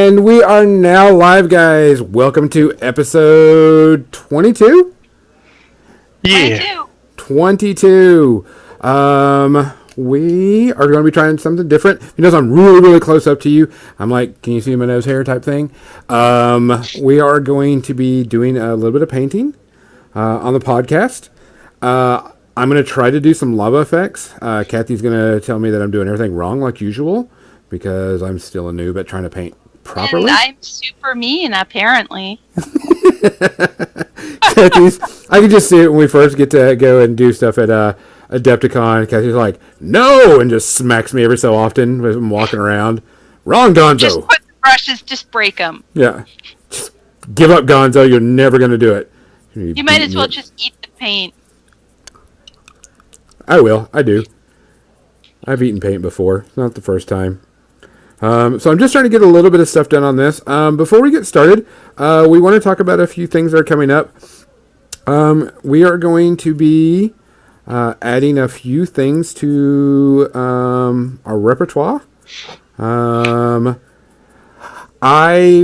And we are now live, guys. Welcome to episode 22? Yeah. 22. We are going to be trying something different. Because I'm really, really close up to you. I'm like, can you see my nose hair type thing? We are going to be doing a little bit of painting on the podcast. I'm going to try to do some lava effects. Kathy's going to tell me that I'm doing everything wrong like usual because I'm still a noob at trying to paint properly. And I'm super mean, apparently. Kathy's, I can just see it when we first get to go and do stuff at Adepticon. Kathy's like, no, and just smacks me every so often as I'm walking around. Wrong, Gonzo. Just put the brushes, just break them. Yeah. Just give up, Gonzo. You're never going to do it. You might as well just eat the paint. I will. I do. I've eaten paint before. It's not the first time. So I'm just trying to get a little bit of stuff done on this. Before we get started, we want to talk about a few things that are coming up. We are going to be adding a few things to our repertoire. I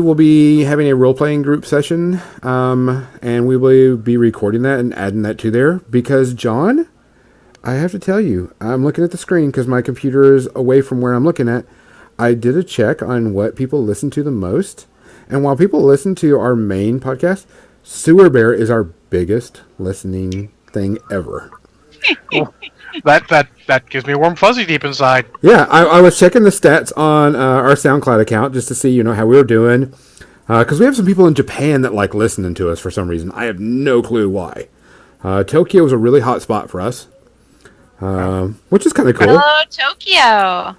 will be having a role-playing group session, and we will be recording that and adding that to there because, John, I have to tell you, I'm looking at the screen because my computer is away from where I'm looking at. I did a check on what people listen to the most. And while people listen to our main podcast, Sewer Bear is our biggest listening thing ever. Well, that gives me a warm fuzzy deep inside. Yeah, I was checking the stats on our SoundCloud account just to see, how we were doing. Because we have some people in Japan that like listening to us for some reason. I have no clue why. Tokyo is a really hot spot for us. Which is kind of cool. Hello, Tokyo.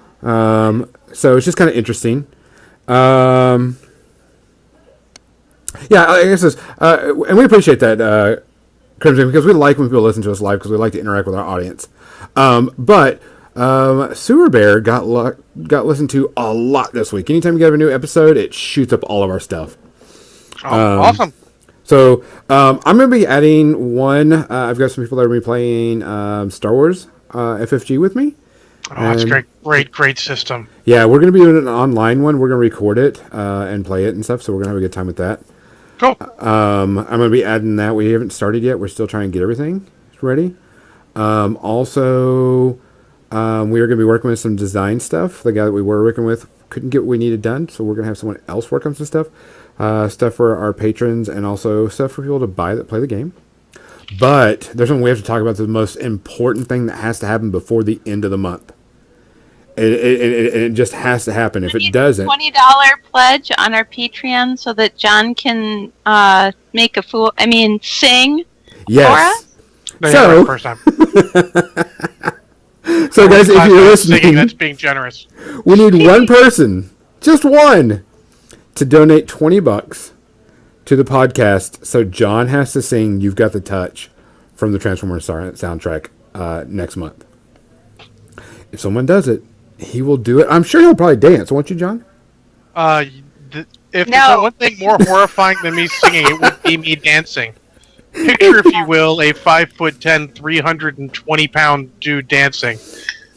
So it's just kind of interesting. Yeah, I guess it's, and we appreciate that, Crimson, because we like when people listen to us live because we like to interact with our audience. But Sewer Bear got listened to a lot this week. Anytime we get a new episode, it shoots up all of our stuff. Awesome. So I'm going to be adding one. I've got some people that are going to be playing Star Wars FFG with me. Oh, that's great system. Yeah, we're going to be doing an online one. We're going to record it and play it and stuff, so we're going to have a good time with that. Cool. I'm going to be adding that. We haven't started yet. We're still trying to get everything ready. Also, we are going to be working with some design stuff. The guy that we were working with couldn't get what we needed done, so we're going to have someone else work on some stuff. Stuff for our patrons and also stuff for people to buy that play the game. But there's something we have to talk about. The most important thing that has to happen before the end of the month. It just has to happen. If it doesn't, $20 pledge on our Patreon so that John can make a fool. I mean, sing. Yes. For us. So, first time. So guys, if you're listening, singing, that's being generous. We need one person, just one, to donate $20 to the podcast. So John has to sing "You've Got the Touch" from the Transformers soundtrack next month. If someone does it, he will do it. I'm sure he'll probably dance, won't you, John? If there's one thing more horrifying than me singing, it would be me dancing. Picture, if you will, a 5'10", 320-pound dude dancing.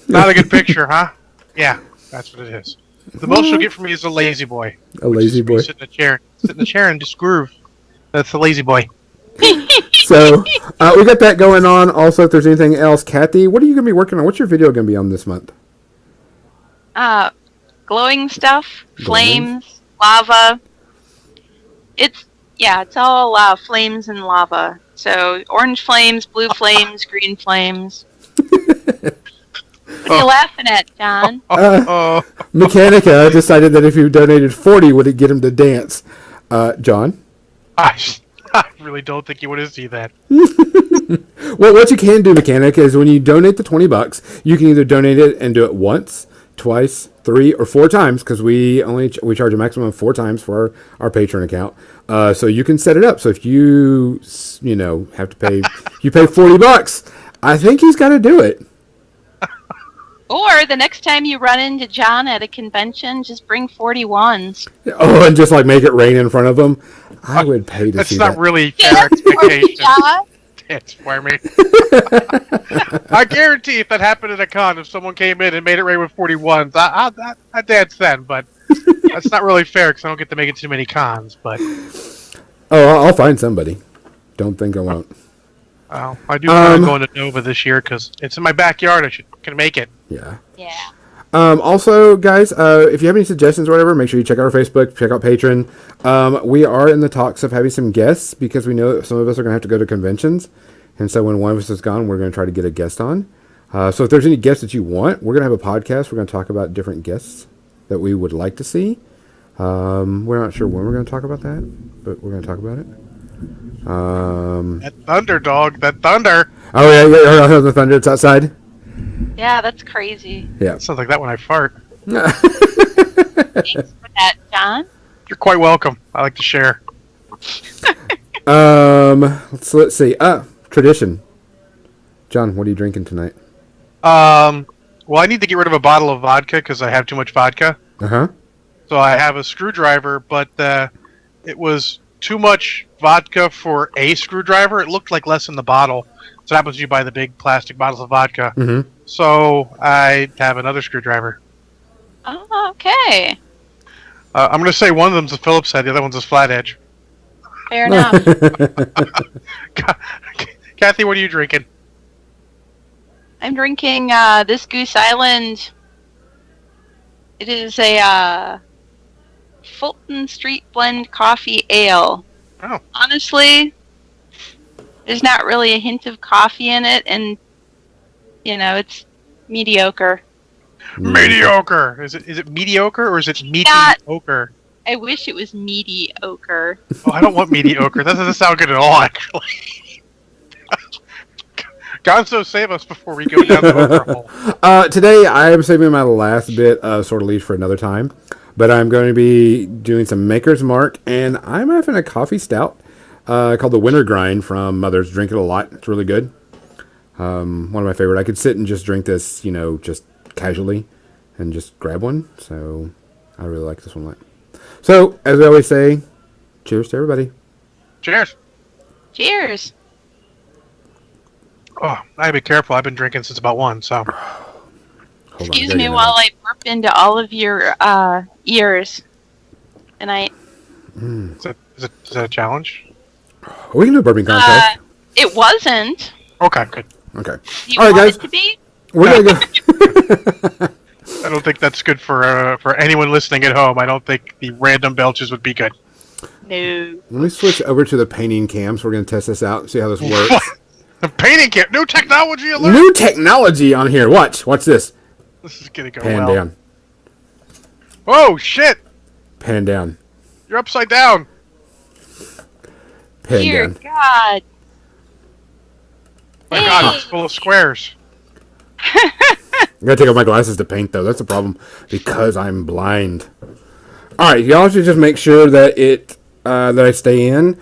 Not a good picture, huh? Yeah, that's what it is. The most you'll get from me is a lazy boy. A lazy boy. Sit in a chair and just groove. That's the lazy boy. So, we got that going on. Also, if there's anything else, Kathy, what are you going to be working on? What's your video going to be on this month? Glowing stuff, flames, lava. It's all flames and lava. So, orange flames, blue flames, green flames. What are you laughing at, John? Mechanica decided that if you donated 40, would it get him to dance? John? I really don't think you want to see that. Well, what you can do, Mechanica, is when you donate the $20, you can either donate it and do it once, twice, 3, or 4 times, because we charge a maximum of 4 times for our Patreon account. So you can set it up. So if you have to pay, you pay $40. I think he's got to do it. Or the next time you run into John at a convention, just bring 41s. Oh, and just make it rain in front of him. I would pay to see that. That's not really fair expectation. Dance for me. I guarantee if that happened at a con, if someone came in and made it rain with 41s, I'd dance then, but That's not really fair because I don't get to make it too many cons, but... Oh, I'll find somebody. Don't think I won't. Well, I do plan on going to Nova this year because it's in my backyard. Can make it. Yeah. Yeah. Also, guys, if you have any suggestions or whatever, make sure you check out our Facebook, check out Patreon. We are in the talks of having some guests because we know that some of us are going to have to go to conventions. And so when one of us is gone, we're going to try to get a guest on. So if there's any guests that you want, we're going to have a podcast. We're going to talk about different guests that we would like to see. We're not sure when we're going to talk about that, but we're going to talk about it. That thunder, dog. That thunder. Oh, yeah, I heard the thunder. It's outside. Yeah, that's crazy. Yeah. Sounds like that when I fart. Thanks for that, John. You're quite welcome. I like to share. Let's see. Tradition. John, what are you drinking tonight? Well, I need to get rid of a bottle of vodka because I have too much vodka. Uh-huh. So I have a screwdriver, but it was too much vodka for a screwdriver. It looked like less in the bottle. So that happens you buy the big plastic bottles of vodka. Mm-hmm. So I have another screwdriver. Oh, okay. I'm going to say one of them's a Phillips head, the other one's a flat edge. Fair enough. Kathy, what are you drinking? I'm drinking this Goose Island. It is a Fulton Street Blend Coffee Ale. Oh. Honestly, there's not really a hint of coffee in it, and it's mediocre. Mediocre. Is it mediocre or is it mediocre? I wish it was mediocre. Oh, I don't want mediocre. That doesn't sound good at all, actually. Gonzo, save us before we go down the ochre hole. Today, I am saving my last bit of Sort of Leash for another time. But I'm going to be doing some Maker's Mark, and I'm having a coffee stout called the Winter Grind from Mother's. Drink it a lot. It's really good. One of my favorite. I could sit and just drink this, just casually and just grab one. So I really like this one a lot. So, as we always say, cheers to everybody. Cheers. Cheers. Oh, I gotta be careful. I've been drinking since about 1, so... Excuse me while I burp into all of your ears. And I... Is that a challenge? We can do a burping contest. It wasn't. Okay, good. Okay. Do you all right, want guys. it to be? We're going to go... I don't think that's good for anyone listening at home. I don't think the random belches would be good. No. Let me switch over to the painting cam, so we're going to test this out and see how this works. The painting camp, new technology alert! New technology on here. Watch this. This is gonna go Pan well. down. Oh shit! Pan down. You're upside down. Pan Dear down. God. My God, it's full of squares. I gotta take off my glasses to paint, though. That's the problem because I'm blind. All right, y'all should just make sure that that I stay in.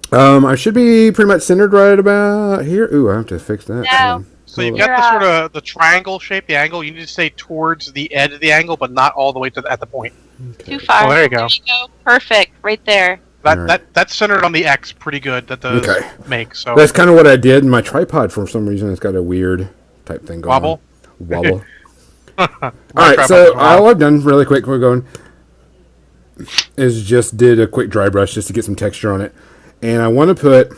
I should be pretty much centered right about here. Ooh, I have to fix that. No. So you've got the sort of the triangle shape, the angle. You need to stay towards the edge of the angle, but not all the way at the point. Too far. Oh, there you go. Perfect. Right there. That's centered on the X pretty good. That does make so. That's kind of what I did. My tripod, for some reason, it's got a weird type thing going on. Wobble. All right, so all I've done really quick, we're going, is just did a quick dry brush just to get some texture on it. And I want to put,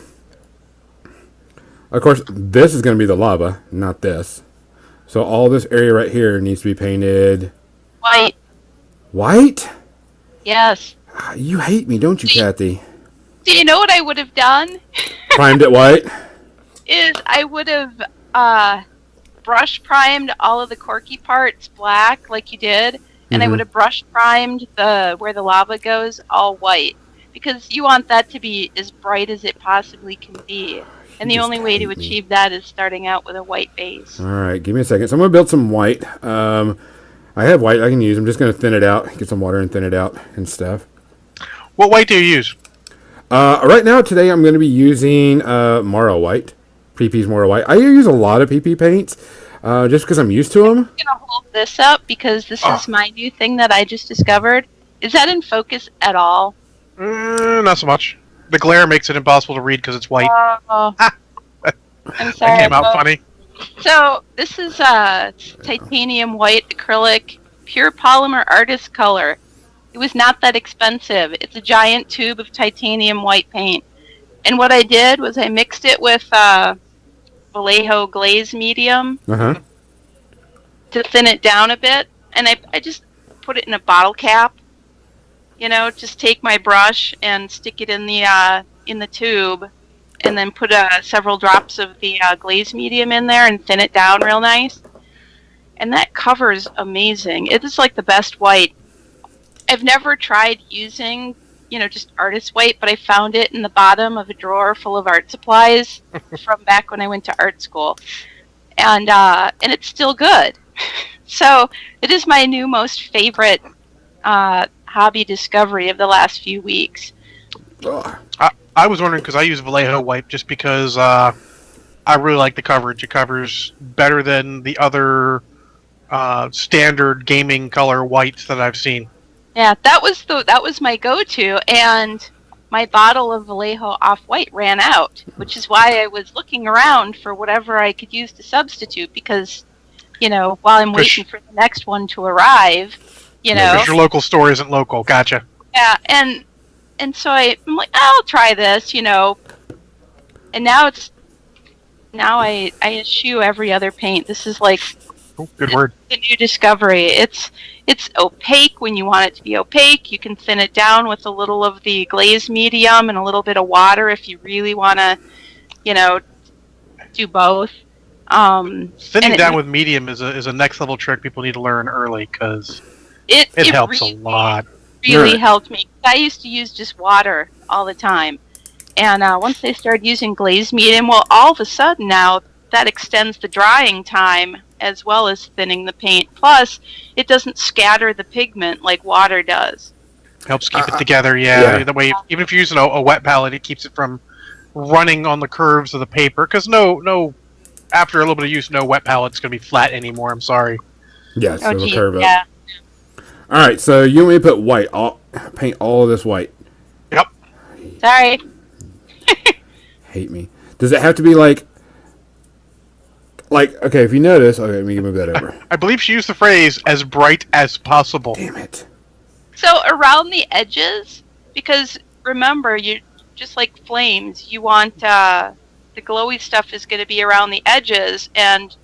of course, this is going to be the lava, not this. So all this area right here needs to be painted White. White? Yes. You hate me, don't you, Kathy? Do you know what I would have done? Primed it white? Is I would have brush primed all of the quirky parts black like you did, and I would have brush primed where the lava goes all white. Because you want that to be as bright as it possibly can be. And the only way to achieve that is starting out with a white base. Alright, give me a second. So I'm going to build some white. I have white I can use. I'm just going to thin it out. Get some water and thin it out and stuff. What white do you use? Right now, today, I'm going to be using Mara white. PP's Mara white. I use a lot of PP paints just because I'm used to them. I'm going to hold this up because this is my new thing that I just discovered. Is that in focus at all? Not so much. The glare makes it impossible to read because it's white. I'm sorry. That came out funny. So, this is titanium white acrylic pure polymer artist color. It was not that expensive. It's a giant tube of titanium white paint. And what I did was I mixed it with Vallejo glaze medium Uh-huh. to thin it down a bit. And I just put it in a bottle cap. Just take my brush and stick it in the tube, and then put several drops of the glaze medium in there and thin it down real nice. And that cover's amazing. It is like the best white. I've never tried using, just artist white, but I found it in the bottom of a drawer full of art supplies from back when I went to art school. And it's still good. So it is my new most favorite hobby discovery of the last few weeks. I was wondering because I use Vallejo white just because I really like the coverage. It covers better than the other standard gaming color whites that I've seen. Yeah, that was my go-to, and my bottle of Vallejo Off-White ran out, which is why I was looking around for whatever I could use to substitute, because, while I'm waiting for the next one to arrive, Because your local store isn't local. Gotcha. Yeah, and so I'm like, I'll try this, and now I eschew every other paint. This is like good word. The new discovery. It's opaque when you want it to be opaque. You can thin it down with a little of the glaze medium and a little bit of water if you really want to, do both. Thinning down with medium is a next level trick people need to learn early because it helps really, a lot. Really helped me. I used to use just water all the time, and once they started using glaze medium, well, all of a sudden now that extends the drying time as well as thinning the paint. Plus, it doesn't scatter the pigment like water does. Helps keep it together, yeah. The way, even if you're using a wet palette, it keeps it from running on the curves of the paper. Because after a little bit of use, no wet palette's going to be flat anymore. I'm sorry. Yes, it'll curve up. Yeah. All right, so you want me to put white, paint all of this white? Yep. Sorry. Hate me. Does it have to be like, okay, if you notice, okay, let me move that over. I believe she used the phrase, as bright as possible. Damn it. So around the edges, because remember, you just like flames, you want the glowy stuff is going to be around the edges, and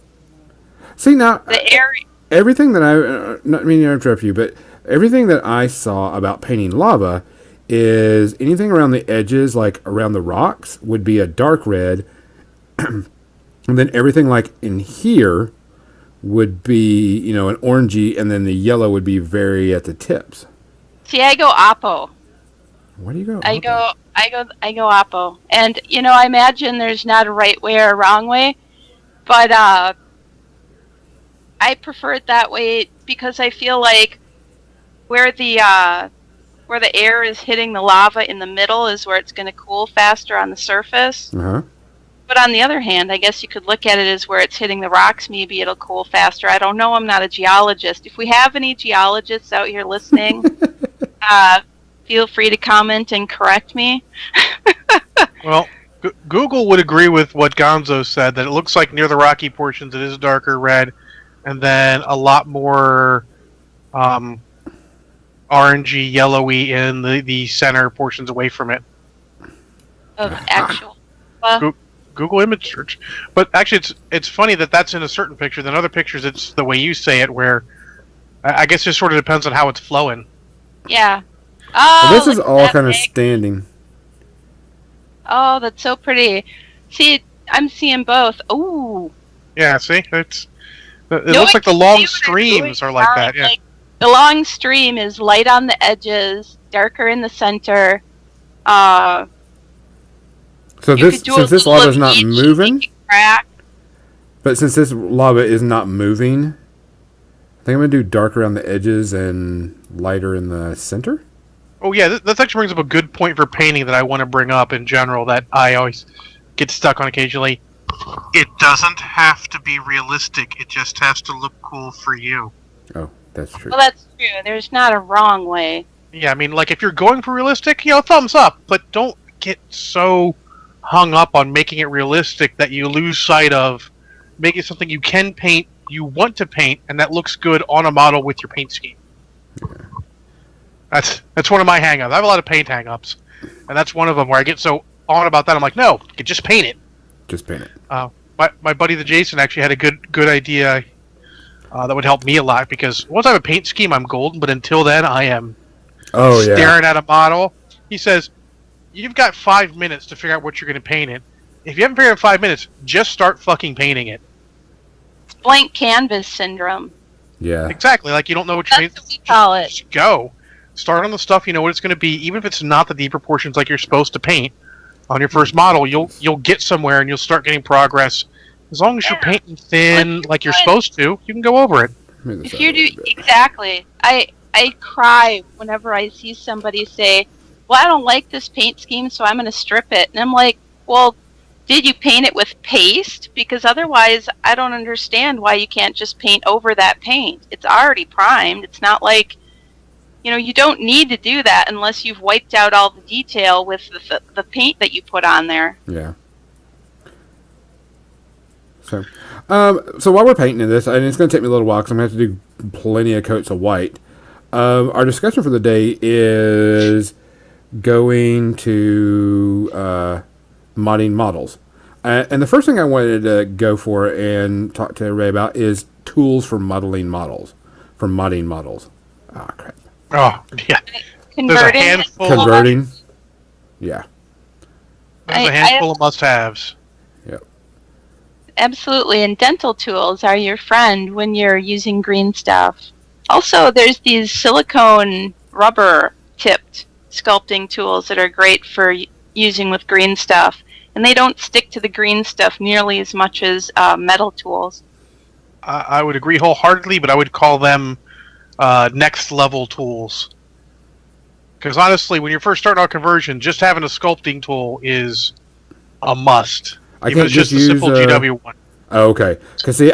see now the area. Everything that not meaning to interrupt you, but everything that I saw about painting lava is anything around the edges, like around the rocks, would be a dark red, and then everything like in here would be, an orangey, and then the yellow would be very at the tips. See, I go oppo. Where do you go? I go oppo, and I imagine there's not a right way or a wrong way, but I prefer it that way because I feel like where the air is hitting the lava in the middle is where it's going to cool faster on the surface. Uh-huh. But on the other hand, I guess you could look at it as where it's hitting the rocks, maybe it'll cool faster. I don't know. I'm not a geologist. If we have any geologists out here listening, feel free to comment and correct me. Well, Google would agree with what Gonzo said, that it looks like near the rocky portions it is darker red, and then a lot more orangey, yellowy in the center portions away from it. Of actual. Google image search. But actually, it's funny that that's in a certain picture. Then other pictures, it's the way you say it, where I guess it just sort of depends on how it's flowing. Yeah. Oh, well, this is all kind of standing. Oh, that's so pretty. See, I'm seeing both. Ooh. Yeah, see? It looks like the long streams are like that. Yeah. The long stream is light on the edges, darker in the center. So since this lava is not moving, but since this lava is not moving, I think I'm going to do darker on the edges and lighter in the center. Oh yeah, that actually brings up a good point for painting that I want to bring up in general that I always get stuck on occasionally. It doesn't have to be realistic. It just has to look cool for you. Oh, that's true. Well, that's true. There's not a wrong way. Yeah, I mean, like, if you're going for realistic, thumbs up. But don't get so hung up on making it realistic that you lose sight of making something you can paint you want to paint, and that looks good on a model with your paint scheme. That's one of my hang-ups. I have a lot of paint hang-ups, and that's one of them where I get so on about that. I'm like, no, you can just paint it. Just paint it. My buddy the Jason actually had a good idea that would help me a lot, because once I have a paint scheme, I'm golden, but until then, I am staring at a model. He says, you've got 5 minutes to figure out what you're going to paint it. If you haven't figured out 5 minutes, just start fucking painting it. Blank canvas syndrome. Yeah. Exactly. Like, you don't know what you're painting. That's what we call it. Just go. Start on the stuff you know what it's going to be, even if it's not the deep proportions like you're supposed to paint. On your first model, you'll get somewhere and you'll start getting progress. As long as you're painting thin like you're supposed to, you can go over it. If you do exactly, I cry whenever I see somebody say, "Well, I don't like this paint scheme, so I'm going to strip it." And I'm like, "Well, did you paint it with paste? Because otherwise, I don't understand why you can't just paint over that paint. It's already primed. It's not like, you don't need to do that unless you've wiped out all the detail with the paint that you put on there." Yeah. So while we're painting this, and it's going to take me a little while because I'm going to have to do plenty of coats of white. Our discussion for the day is going to modding models. And the first thing I wanted to go for and talk to everybody about is tools for modeling models. Ah, crap. Oh, yeah. Converting. There's a handful. Converting. Yeah. There's a handful of must-haves. Yep. Absolutely, and dental tools are your friend when you're using green stuff. Also, there's these silicone rubber-tipped sculpting tools that are great for using with green stuff, and they don't stick to the green stuff nearly as much as metal tools. I would agree wholeheartedly, but I would call them next-level tools. Because honestly, when you're first starting out conversion, just having a sculpting tool is a must. I Even can't if it's just a use simple GW one. Oh, okay. Because see,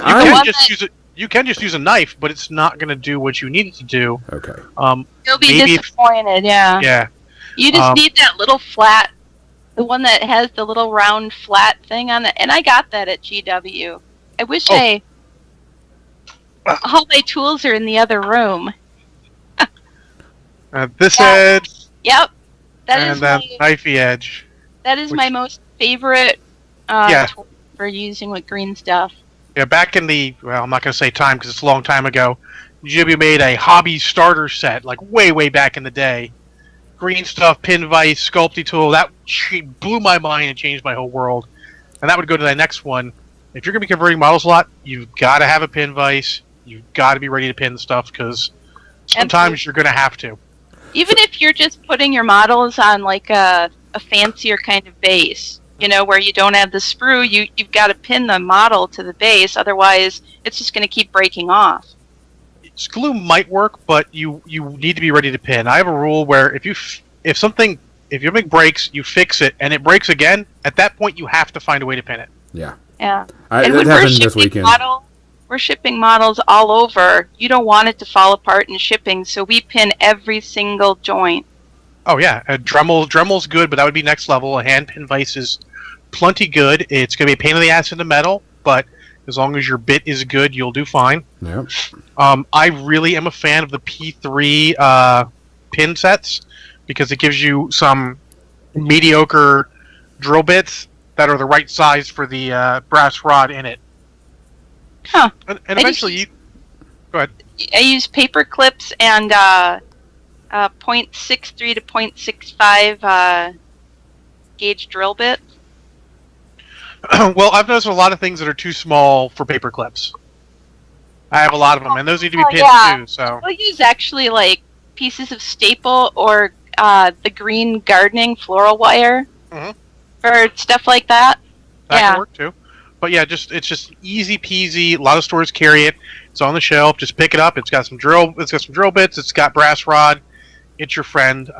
You can just use a knife, but it's not going to do what you need it to do. Okay. You'll be disappointed, yeah. Yeah. You just need that little flat, the one that has the little round flat thing on it. And I got that at GW. I wish all my tools are in the other room. This edge. Yep. And then knifey edge. That is my most favorite tool for using with green stuff. Yeah, back in I'm not going to say time because it's a long time ago, GW made a hobby starter set, like way back in the day. Green stuff, pin vise, sculpting tool, that blew my mind and changed my whole world. And that would go to the next one. If you're going to be converting models a lot, you've got to have a pin vise. You've got to be ready to pin stuff because sometimes you're going to have to. Even if you're just putting your models on like a fancier kind of base, where you don't have the sprue, you've got to pin the model to the base, otherwise it's just going to keep breaking off. Glue might work, but you need to be ready to pin. I have a rule where if your big breaks, you fix it, and it breaks again, at that point you have to find a way to pin it. Yeah. Yeah. And when happened this weekend. We're shipping models all over. You don't want it to fall apart in shipping, so we pin every single joint. Oh yeah, a Dremel's good, but that would be next level. A hand pin vise is plenty good. It's going to be a pain in the ass in the metal, but as long as your bit is good, you'll do fine. Yep. I really am a fan of the P3 pin sets because it gives you some mediocre drill bits that are the right size for the brass rod in it. Huh. And eventually go ahead. I use paper clips and 0.63 to 0.65 gauge drill bit. Well, I've noticed a lot of things that are too small for paper clips. I have a lot of them, and those need to be pinned too. So I'll use actually like pieces of staple or the green gardening floral wire for stuff like that. That can work too. But yeah, it's just easy peasy. A lot of stores carry it. It's on the shelf. Just pick it up. It's got some drill bits. It's got brass rod. It's your friend.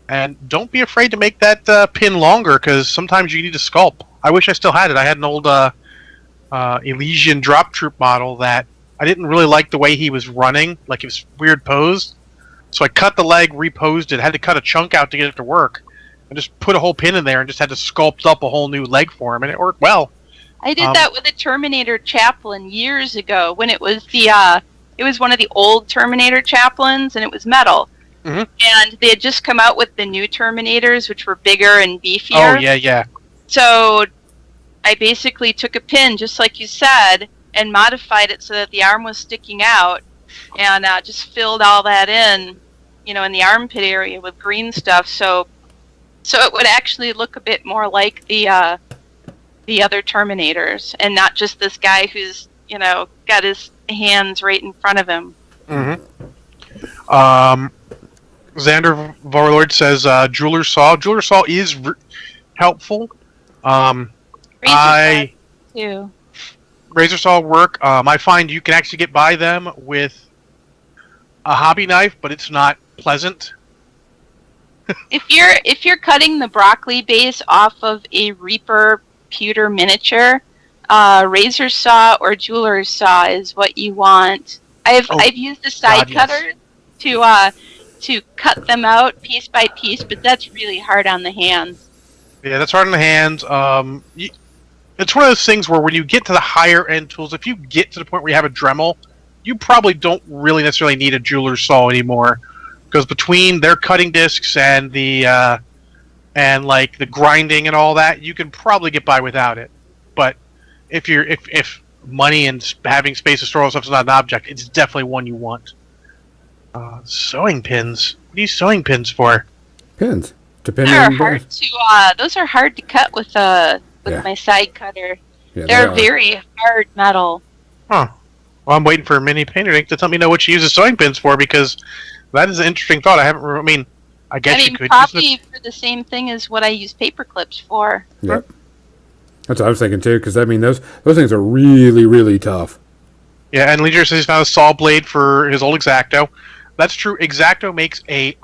And don't be afraid to make that pin longer because sometimes you need to sculpt. I wish I still had it. I had an old Elysian drop troop model that I didn't really like the way he was running. Like he was weird posed. So I cut the leg, reposed it, had to cut a chunk out to get it to work. And just put a whole pin in there and just had to sculpt up a whole new leg for him. And it worked well. I did that with a Terminator chaplain years ago when it was it was one of the old Terminator chaplains and it was metal. Mm-hmm. And they had just come out with the new Terminators, which were bigger and beefier. Oh, yeah. So I basically took a pin, just like you said, and modified it so that the arm was sticking out, and just filled all that in, in the armpit area with green stuff. So it would actually look a bit more like the other Terminators, and not just this guy who's got his hands right in front of him. Mm-hmm. Xander Varlord says Jeweler's Saw. Jeweler's Saw is helpful. Razor Saw work. I find you can actually get by them with a hobby knife, but it's not pleasant. If you're cutting the broccoli base off of a Reaper pewter miniature, Razor Saw or Jeweler's Saw is what you want. I've used a side cutter to cut them out piece by piece, but that's really hard on the hands. Yeah, that's hard on the hands. It's one of those things where when you get to the higher end tools, if you get to the point where you have a Dremel, you probably don't really necessarily need a Jeweler's Saw anymore, because between their cutting discs and the grinding and all that, you can probably get by without it. But if money and having space to store all stuff is not an object, it's definitely one you want. Sewing pins. What are you sewing pins for? Pins. Depending on those are hard to cut with my side cutter. Yeah, They're very hard metal. Huh. Well, I'm waiting for Mini Painter Ink to tell me know what she uses sewing pins for, because that is an interesting thought. I guess you could probably use it for the same thing as what I use paper clips for. Yep. That's what I was thinking too, because those things are really, really tough. Yeah, and Leisure says he's found a saw blade for his old X-Acto. That's true. X-Acto makes a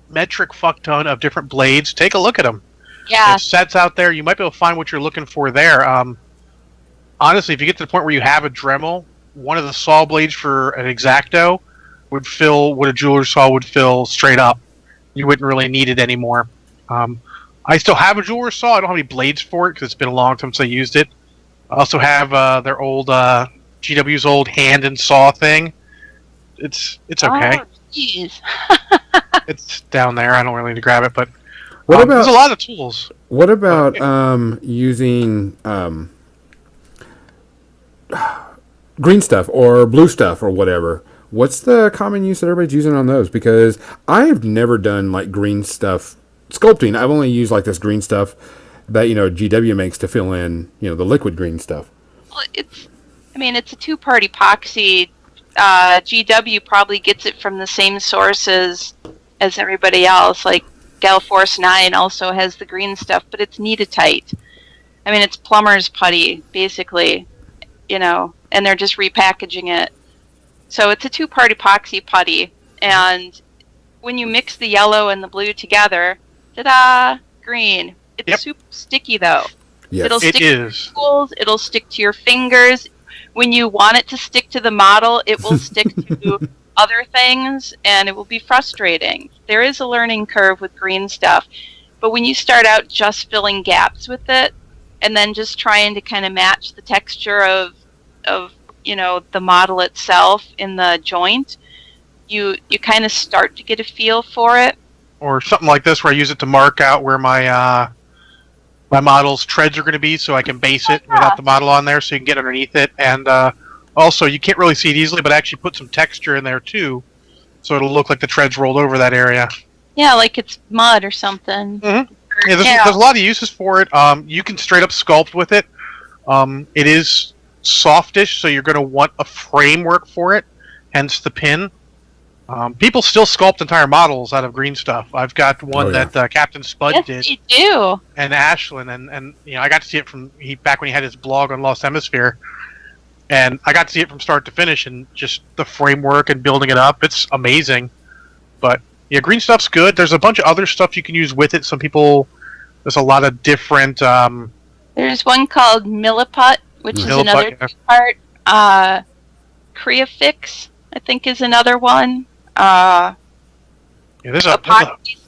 metric fuck ton of different blades. Take a look at them. Yeah. There's sets out there. You might be able to find what you're looking for there. Honestly, if you get to the point where you have a Dremel, one of the saw blades for an X-Acto would fill what a Jeweler's Saw would fill straight up. You wouldn't really need it anymore. I still have a Jeweler's Saw. I don't have any blades for it because it's been a long time since I used it. I also have their old GW's old hand and saw thing. It's okay. Oh, jeez. It's down there. I don't really need to grab it, but there's a lot of tools. What about using green stuff or blue stuff or whatever? What's the common use that everybody's using on those? Because I've never done like green stuff sculpting. I've only used like this green stuff that GW makes to fill in the liquid green stuff. Well, it's a two-part epoxy. GW probably gets it from the same sources as everybody else. Like Galforce 9 also has the green stuff, but it's Kneadatite. It's plumber's putty, basically, and they're just repackaging it. So it's a two-part epoxy putty, and when you mix the yellow and the blue together, ta-da, green. It's super sticky, though. Yes. It'll stick to your tools, it'll stick to your fingers. When you want it to stick to the model, it will stick to other things, and it will be frustrating. There is a learning curve with green stuff, but when you start out just filling gaps with it, and then just trying to kind of match the texture of the model itself in the joint, you kind of start to get a feel for it. Or something like this, where I use it to mark out where my model's treads are going to be, so I can base it without the model on there, so you can get underneath it. And also, you can't really see it easily, but I actually put some texture in there too, so it'll look like the treads rolled over that area. Yeah, like it's mud or something. Mm-hmm. Yeah, there's a lot of uses for it. You can straight up sculpt with it. It is softish, so you're going to want a framework for it, hence the pin. People still sculpt entire models out of green stuff. I've got one that Captain Spud did. Yes, you do. And Ashlyn, and I got to see it from back when he had his blog on Lost Hemisphere, and I got to see it from start to finish, and just the framework and building it up. It's amazing. But yeah, green stuff's good. There's a bunch of other stuff you can use with it. There's a lot of different. There's one called Milliput, which is another part. Creafix, I think, is another one. Epoxy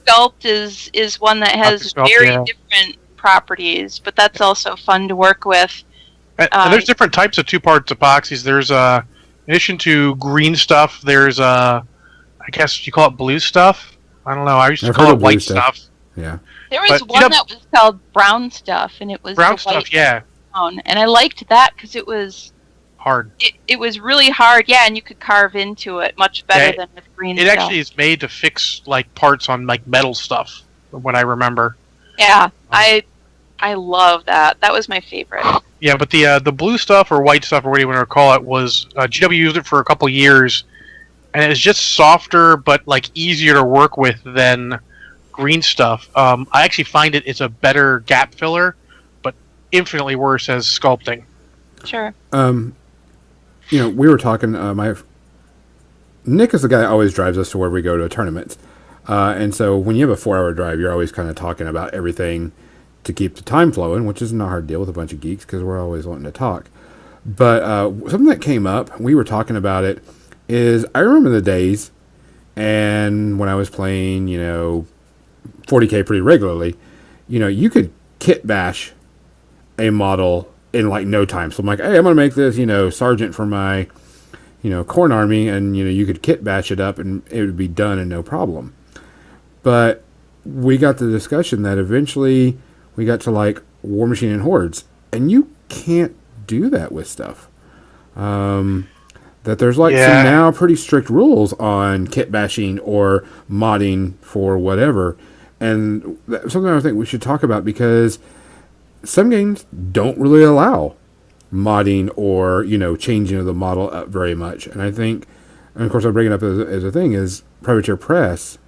Sculpt is one that has very different properties, but that's also fun to work with. And there's different types of 2 parts epoxies. There's in addition to green stuff, there's I guess you call it blue stuff. I don't know. I used to call it white stuff. Yeah. There was one that was called brown stuff, and it was brown stuff. Yeah. Brown, and I liked that because it was hard. It was really hard, yeah, and you could carve into it much better than with green stuff. It actually is made to fix like parts on like metal stuff, from what I remember. Yeah, I love that. That was my favorite. Yeah, but the blue stuff or white stuff or whatever you want to call it was GW used it for a couple years, and it's just softer but like easier to work with than green stuff. I actually find it's a better gap filler, but infinitely worse as sculpting. Sure. We were talking. Nick is the guy that always drives us to where we go to tournaments, and so when you have a 4-hour drive, you're always kind of talking about everything to keep the time flowing, which isn't a hard deal with a bunch of geeks because we're always wanting to talk. But something that came up, we were talking about it, is I remember the days, and when I was playing, 40K pretty regularly, you could kit bash a model in like no time. So I'm like, hey, I'm going to make this, sergeant for my, corn army, and, you could kit bash it up and it would be done and no problem. But we got the discussion that eventually we got to like War Machine and Hordes, and you can't do that with stuff. That there's like some now pretty strict rules on kit bashing or modding for whatever. And that's something I think we should talk about because some games don't really allow modding or, changing of the model up very much. And I think, and of course I bring it up as a thing, is Privateer Press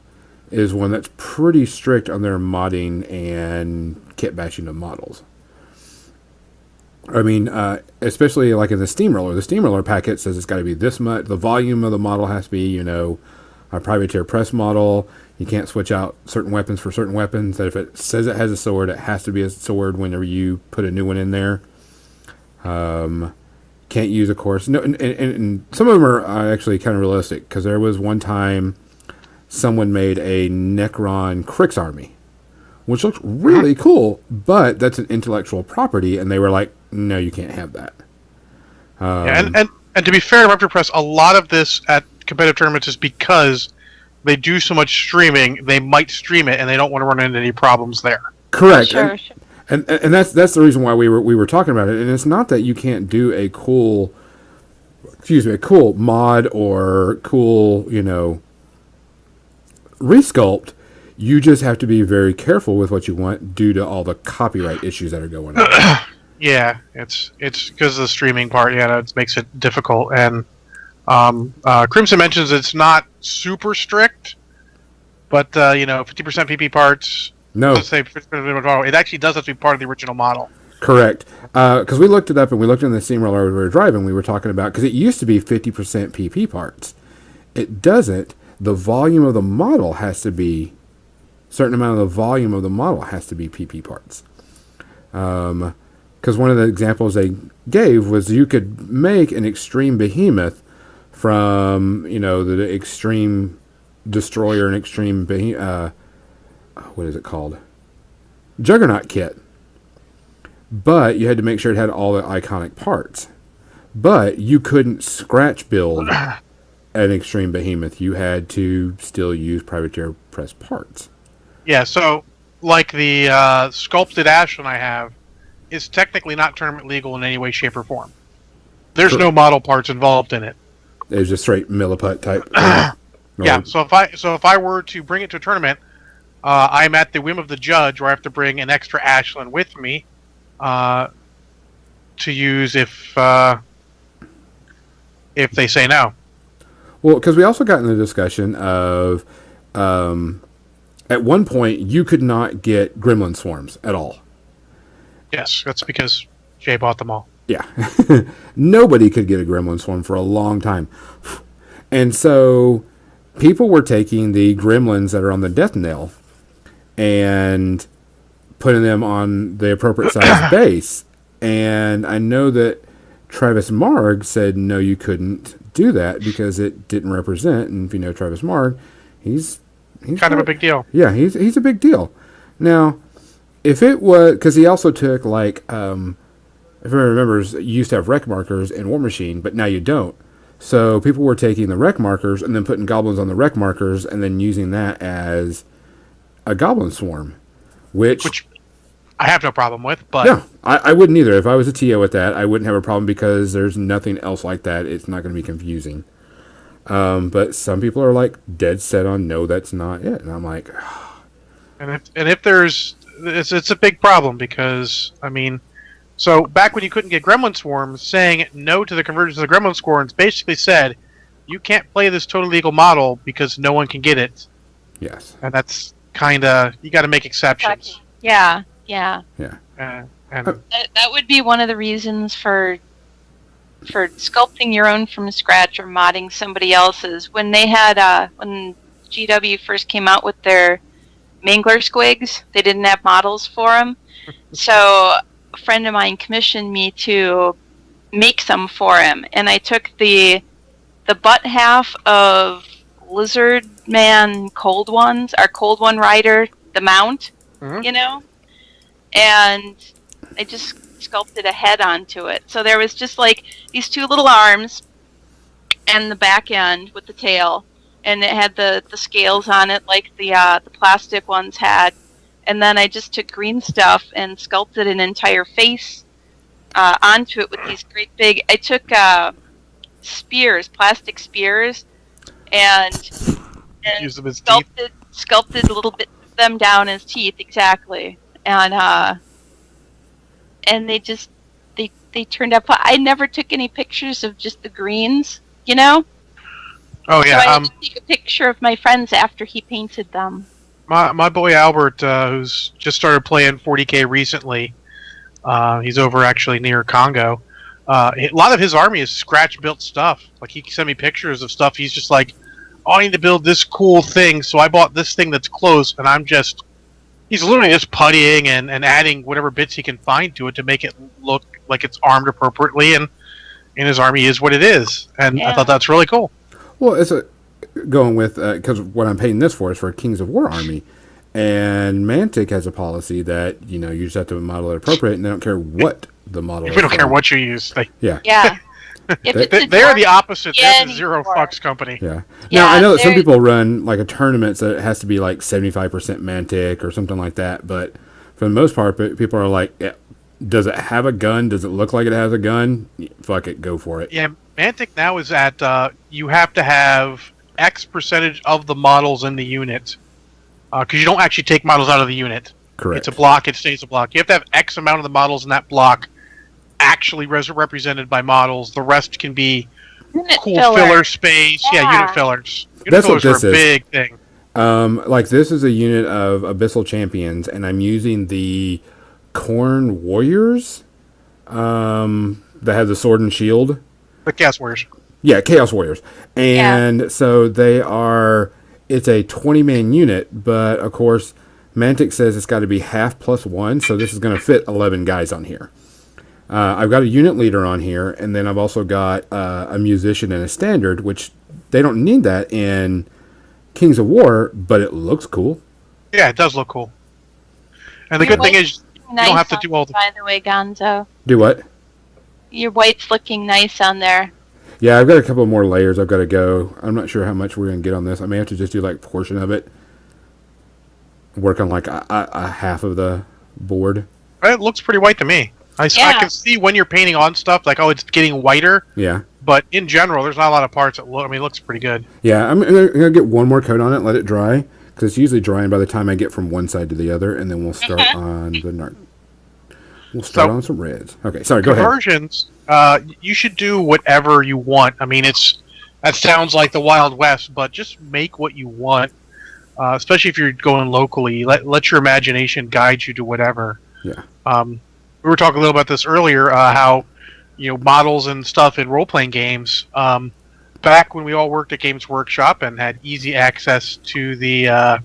is one that's pretty strict on their modding and kit bashing of models. I mean, especially like in the Steamroller packet says it's got to be this much. The volume of the model has to be, a Privateer Press model. You can't switch out certain weapons for certain weapons. That if it says it has a sword, it has to be a sword whenever you put a new one in there. Can't use, of course. No, and some of them are actually kind of realistic because there was one time someone made a Necron Crix army, which looks really cool, but that's an intellectual property, and they were like, no, you can't have that. And to be fair to Raptor Press, a lot of this at competitive tournaments is because they do so much streaming, they might stream it, and they don't want to run into any problems there. Correct. Sure. And that's the reason why we were talking about it. And it's not that you can't do a cool mod or cool, resculpt. You just have to be very careful with what you want due to all the copyright issues that are going on. Yeah, it's because of the streaming part. Yeah, it makes it difficult. And Crimson mentions it's not super strict, but 50% PP parts. No, let's say 50%, it actually does have to be part of the original model. Correct. Because we looked it up and we looked in the Steamroller we were driving. We were talking about because it used to be 50% PP parts. It doesn't. The volume of the model has to be certain amount of the volume of the model has to be PP parts. Because one of the examples they gave was you could make an extreme behemoth from the extreme destroyer and extreme what is it called? Juggernaut kit. But you had to make sure it had all the iconic parts. But you couldn't scratch build an extreme behemoth. You had to still use Privateer Press parts. Yeah, so like the sculpted Ashland I have is technically not tournament legal in any way, shape, or form. There's no model parts involved in it. It was just straight milliput type. Yeah, so if I were to bring it to a tournament, I'm at the whim of the judge, where I have to bring an extra Ashland with me to use if they say no. Well, because we also got in the discussion of at one point you could not get Gremlin Swarms at all. Yes, that's because Jay bought them all. Yeah. Nobody could get a Gremlin Swarm for a long time. And so people were taking the gremlins that are on the death nail and putting them on the appropriate size base. And I know that Travis Marg said, no, you couldn't do that because it didn't represent. And if you know Travis Marg, he's kind of a big deal. Yeah, he's a big deal. Now, if it was, because he also took like if everyone remembers, you used to have rec markers in War Machine, but now you don't. So people were taking the rec markers and then putting goblins on the rec markers and then using that as a goblin swarm, which I have no problem with. But no, I wouldn't either. If I was a TO with that, I wouldn't have a problem because there's nothing else like that. It's not going to be confusing. But some people are like dead set on no, that's not it, and I'm like, and if there's it's a big problem because I mean. So back when you couldn't get Gremlin Swarms, saying no to the convergence of the Gremlin Swarms basically said you can't play this totally legal model because no one can get it. yes, And that's kind of you got to make exceptions. Yeah. yeah. And That would be one of the reasons for sculpting your own from scratch or modding somebody else's. When they had when GW first came out with their Mangler Squigs, they didn't have models for them, so a friend of mine commissioned me to make some for him, and I took the butt half of Lizard Man Cold Ones, our Cold One Rider, the mount, you know, and I just sculpted a head onto it. So there was just like these two little arms and the back end with the tail, and it had the scales on it like the plastic ones had. And then I just took green stuff and sculpted an entire face onto it with these great big... I took spears, plastic spears, and use them as teeth. Sculpted little bits of them down as teeth, exactly. And they just... They turned out... I never took any pictures of just the greens, you know? Oh, yeah. So I had to take a picture of my friends after he painted them. My boy Albert, who's just started playing 40K recently, he's over actually near Congo. A lot of his army is scratch-built stuff. Like, he sent me pictures of stuff. He's just like, oh, I need to build this cool thing, so I bought this thing that's close, and he's literally just puttying and adding whatever bits he can find to it to make it look like it's armed appropriately, and his army is what it is. And I thought that's really cool. Well, it's going with because what I'm paying this for is for a Kings of War army, and Mantic has a policy that you just have to model it appropriate, and they don't care what the model is. We don't care what you use. Yeah. They're the opposite. They're the zero fucks company. Yeah. Now I know that some people run like a tournament, so it has to be like 75% Mantic or something like that. But for the most part, people are like, does it have a gun? Does it look like it has a gun? Fuck it, go for it. Yeah, Mantic now is at you have to have X percentage of the models in the unit because you don't actually take models out of the unit. Correct. It's a block. It stays a block. You have to have X amount of the models in that block actually represented by models. The rest can be unit cool filler space. Yeah, unit fillers. That's what fillers this are a is. big thing. Like this is a unit of Abyssal Champions, and I'm using the Khorne Warriors that have the sword and shield. The Chaos Warriors. Yeah, Chaos Warriors. And so it's a 20-man unit, but of course, Mantic says it's got to be half plus one, so this is going to fit 11 guys on here. I've got a unit leader on here, and then I've also got a musician and a standard, which they don't need that in Kings of War, but it looks cool. Yeah, it does look cool. And the good thing is, you don't have to do all the... By the way, Gonzo. Do what? Your white's looking nice on there. Yeah, I've got a couple more layers I've got to go. I'm not sure how much we're going to get on this. I may have to just do like a portion of it. Work on like a half of the board. It looks pretty white to me. I can see when you're painting on stuff, like, oh, it's getting whiter. Yeah. But in general, there's not a lot of parts that look... I mean, it looks pretty good. Yeah, I'm going to get one more coat on it, let it dry, because it's usually drying by the time I get from one side to the other, and then we'll start on the... We'll start on some reds. Okay, sorry, go ahead. Conversions, you should do whatever you want. I mean, that sounds like the Wild West, but just make what you want, especially if you're going locally. Let your imagination guide you to whatever. Yeah. We were talking a little about this earlier, how models and stuff in role-playing games. Back when we all worked at Games Workshop and had easy access to the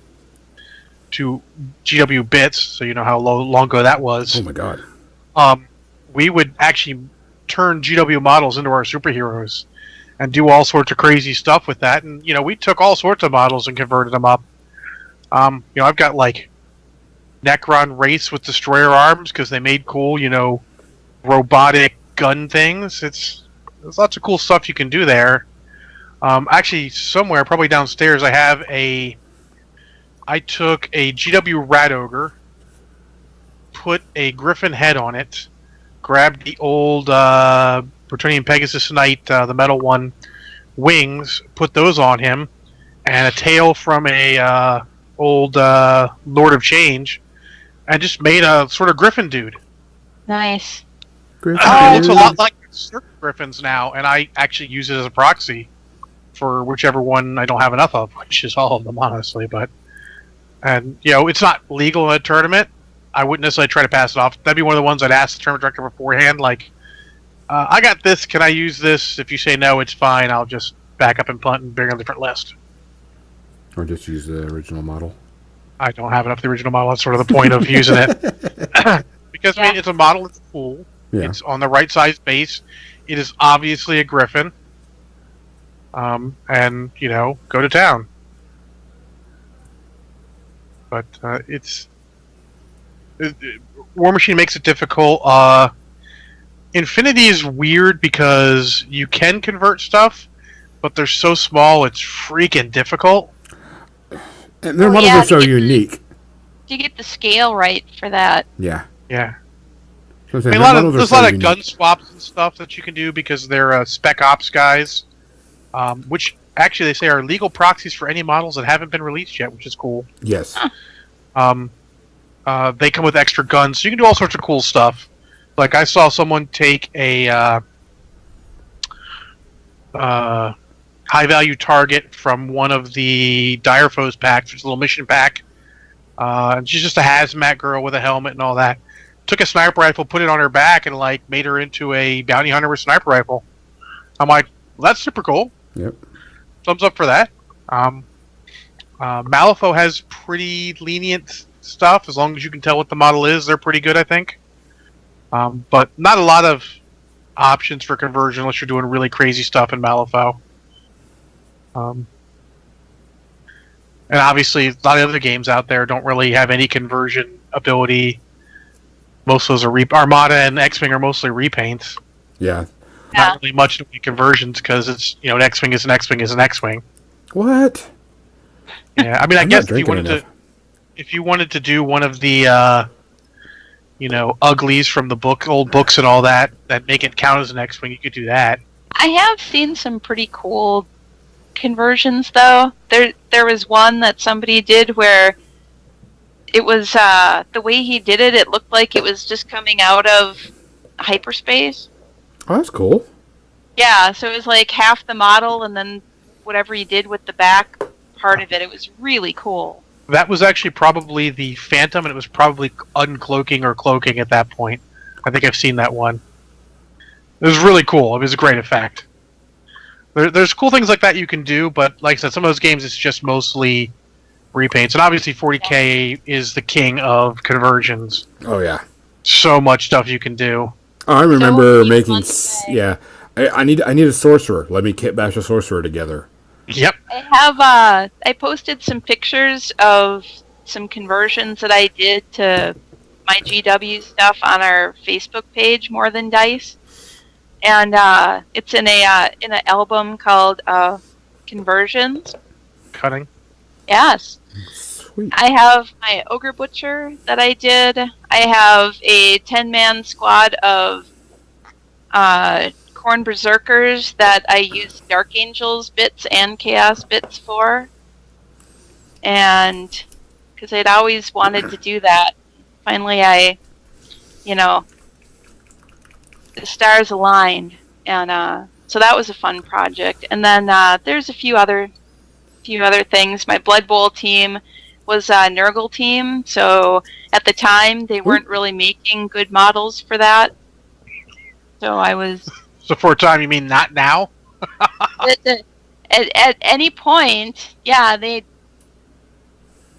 to GW bits, so you know how long ago that was. Oh my god. We would actually turn GW models into our superheroes and do all sorts of crazy stuff with that. And we took all sorts of models and converted them up. I've got like Necron race with destroyer arms because they made cool, robotic gun things. There's lots of cool stuff you can do there. Actually, somewhere, probably downstairs, I took a GW Rat Ogre, put a Griffin head on it, grabbed the old Bretonnian Pegasus Knight, the metal one, wings, put those on him, and a tail from a old Lord of Change, and just made a sort of Griffin dude. Nice. It looks a lot like certain Griffins now, and I actually use it as a proxy for whichever one I don't have enough of, which is all of them, honestly. And it's not legal in a tournament. I wouldn't necessarily try to pass it off. That'd be one of the ones I'd ask the tournament director beforehand, like, I got this, can I use this? If you say no, it's fine, I'll just back up and punt and bring on a different list. Or just use the original model. I don't have enough of the original model, that's sort of the point of using it. Because, I mean, it's a model, it's cool. Yeah. It's on the right size base. It is obviously a Griffin. And, go to town. But War Machine makes it difficult. Infinity is weird because you can convert stuff, but they're so small it's freaking difficult. And their models are so unique. You get the scale right for that. Yeah. Yeah. There's a lot of gun swaps and stuff that you can do because they're Spec Ops guys, which actually they say are legal proxies for any models that haven't been released yet, which is cool. Yes. They come with extra guns, so you can do all sorts of cool stuff. Like I saw someone take a high-value target from one of the Dire Foes packs, which is a little mission pack. And she's just a hazmat girl with a helmet and all that. Took a sniper rifle, put it on her back, and made her into a bounty hunter with a sniper rifle. I'm like, well, that's super cool. Yep. Thumbs up for that. Malifaux has pretty lenient stuff. As long as you can tell what the model is, they're pretty good, I think. But not a lot of options for conversion unless you're doing really crazy stuff in Malifaux. And obviously, a lot of other games out there don't really have any conversion ability. Most of those are Armada and X-Wing are mostly repaints. Yeah. Not really much conversions because it's an X-Wing is an X-Wing is an X-Wing. What? Yeah, I mean, I guess if you wanted to do one of the uglies from the old books and all that make it count as an X-Wing, you could do that. I have seen some pretty cool conversions though. There was one that somebody did where it was the way he did it. It looked like it was just coming out of hyperspace. Oh, that's cool. Yeah, so it was like half the model, and then whatever he did with the back part of it. It was really cool. That was actually probably the Phantom, and it was probably uncloaking or cloaking at that point. I think I've seen that one. It was really cool. It was a great effect. There's cool things like that you can do, but like I said, some of those games it's just mostly repaints. And obviously 40K is the king of conversions. Oh, yeah. So much stuff you can do. Oh, I remember making... Yeah. I need a sorcerer. Let me kit bash a sorcerer together. Yep. I posted some pictures of some conversions that I did to my GW stuff on our Facebook page, More Than Dice. And it's in an album called Conversions. Cutting. Yes. Sweet. I have my Ogre Butcher that I did. I have a 10-man squad of Khorne Berserkers that I used Dark Angels bits and Chaos bits for. And because I'd always wanted to do that. Finally, the stars aligned. And so that was a fun project. And then there's a few other things. My Blood Bowl team was a Nurgle team. So at the time, they weren't really making good models for that. So I was... So for a time, you mean not now? at any point, yeah,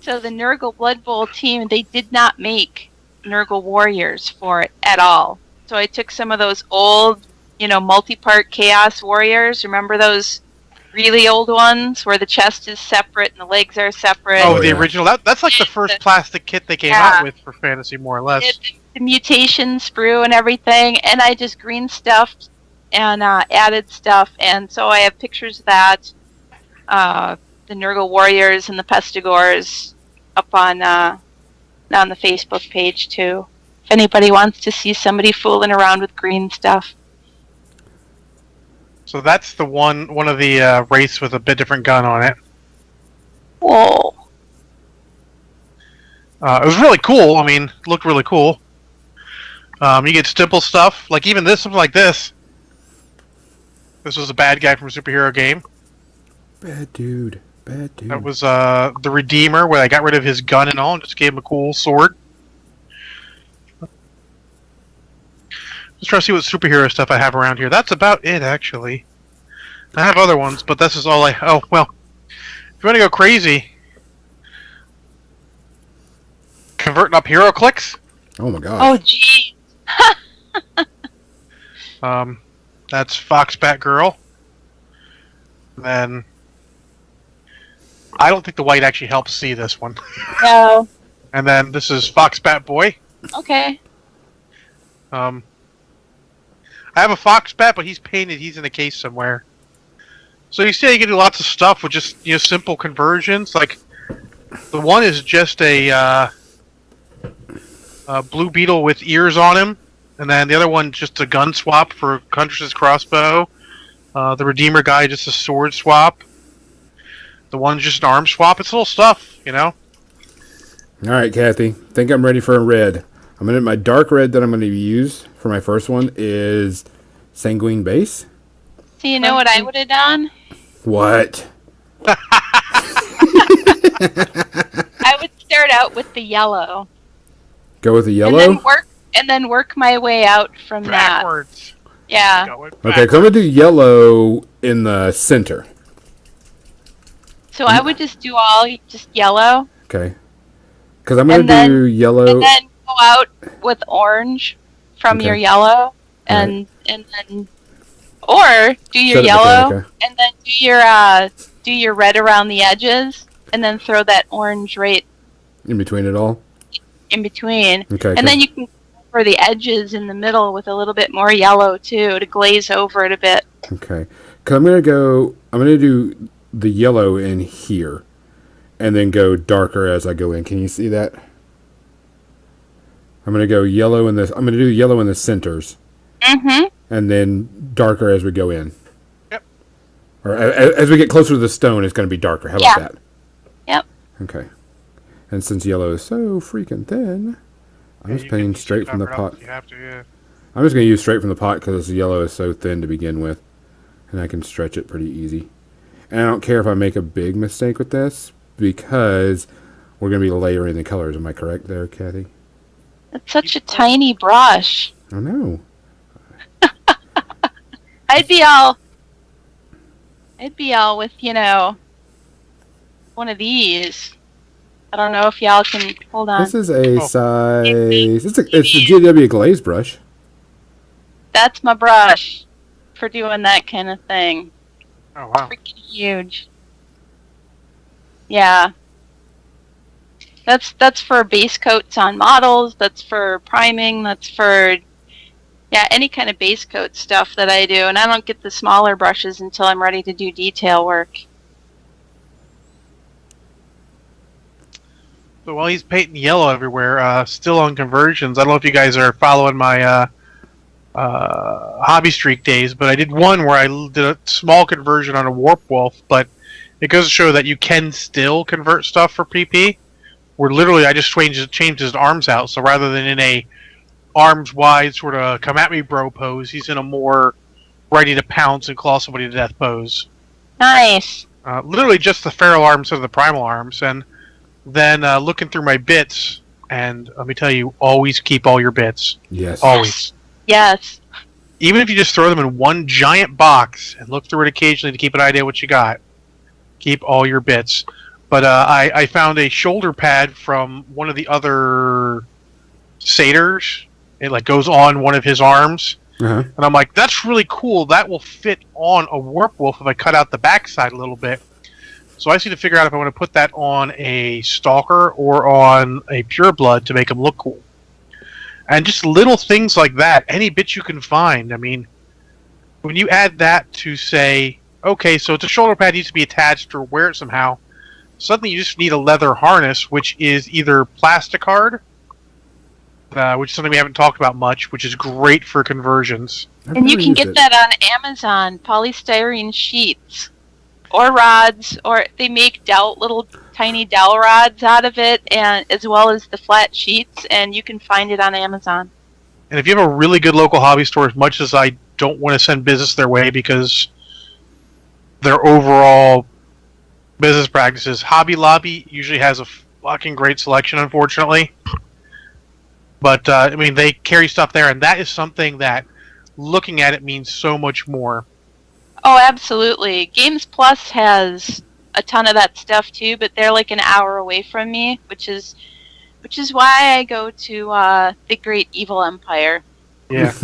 So the Nurgle Blood Bowl team, they did not make Nurgle Warriors for it at all. So I took some of those old, multi-part Chaos Warriors. Remember those really old ones where the chest is separate and the legs are separate? Oh, the original. That's like the first plastic kit they came out with for Fantasy, more or less. the mutation sprue and everything, and I just green stuffed and added stuff, and so I have pictures of that, the Nurgle Warriors and the Pestigors up on the Facebook page too. If anybody wants to see somebody fooling around with green stuff. So that's the one of the race with a bit different gun on it. Whoa. It was really cool. I mean, it looked really cool. You get stipple stuff, like even this, something like this. This was a bad guy from a superhero game. Bad dude. Bad dude. That was the Redeemer, where I got rid of his gun and all, and just gave him a cool sword. Let's try to see what superhero stuff I have around here. That's about it, actually. I have other ones, but this is all I... Oh, well. If you want to go crazy... Converting up hero clicks. Oh my god. Oh, gee. That's Fox Batgirl. Then... I don't think the white actually helps see this one. No. And then this is Fox Batboy. Okay. I have a Fox Bat, but he's painted. He's in a case somewhere. So you see, you can do lots of stuff with just simple conversions. Like the one is just a Blue Beetle with ears on him, and then the other one just a gun swap for Huntress's crossbow. The Redeemer guy just a sword swap. The one's just an arm swap. It's little stuff, All right, Kathy. Think I'm ready for a red. My dark red that I'm going to use for my first one is Sanguine Base. So you know what I would have done? What? I would start out with the yellow. Go with the yellow? And then work my way out from backwards. That. Yeah. Okay, so I'm going to do yellow in the center. So I would just do just yellow. Okay. Because I'm going to do yellow. And then go out with orange from your yellow. And then... Or do your yellow, and then do your red around the edges, and then throw that orange right... In between it all? In between. Okay. And then you can cover the edges in the middle with a little bit more yellow, too, to glaze over it a bit. Okay. Because I'm going to do the yellow in here, and then go darker as I go in. Can you see that? I'm going to go yellow in this. I'm going to do yellow in the centers. Mm-hmm. And then darker as we go in. Yep. Or as we get closer to the stone, it's going to be darker. How about that? Yep. Okay. And since yellow is so freaking thin, I'm just painting straight from the pot. You have to, yeah. I'm just going to use straight from the pot because the yellow is so thin to begin with. And I can stretch it pretty easy. And I don't care if I make a big mistake with this because we're going to be layering the colors. Am I correct there, Kathy? It's such a tiny brush. I know. I'd be all with, one of these. I don't know if y'all can hold on. This is a size. It's a GW glaze brush. That's my brush for doing that kind of thing. Oh wow! Freaking huge. Yeah. That's for base coats on models. That's for priming. That's for any kind of base coat stuff that I do, and I don't get the smaller brushes until I'm ready to do detail work. So while he's painting yellow everywhere, still on conversions, I don't know if you guys are following my Hobby Streak days, but I did one where I did a small conversion on a Warp Wolf, but it goes to show that you can still convert stuff for PP, where literally I just changed his arms out, so rather than in a arms wide sort of come at me bro pose, he's in a more ready to pounce and claw somebody to death pose. Nice. Literally just the feral arms of the primal arms, and then looking through my bits, and let me tell you, always keep all your bits. Yes. Always. Yes. Even if you just throw them in one giant box and look through it occasionally to keep an idea what you got, keep all your bits. But I found a shoulder pad from one of the other satyrs. It goes on one of his arms. Uh-huh. And I'm like, that's really cool. That will fit on a Warp Wolf if I cut out the backside a little bit. So I just need to figure out if I want to put that on a Stalker or on a Pureblood to make him look cool. And just little things like that, any bit you can find. I mean, when you add that to say, okay, so it's a shoulder pad needs to be attached or wear it somehow, suddenly you just need a leather harness, which is either plasticard, which is something we haven't talked about much, which is great for conversions. And you can get that on Amazon, polystyrene sheets. Or rods, or they make little tiny dowel rods out of it, and as well as the flat sheets, and you can find it on Amazon. And if you have a really good local hobby store, as much as I don't want to send business their way because their overall business practices, Hobby Lobby usually has a fucking great selection, unfortunately. But, I mean, they carry stuff there, and that is something that looking at it means so much more. Oh, absolutely. Games Plus has a ton of that stuff too, but they're like an hour away from me, which is why I go to the Great Evil Empire. Yeah.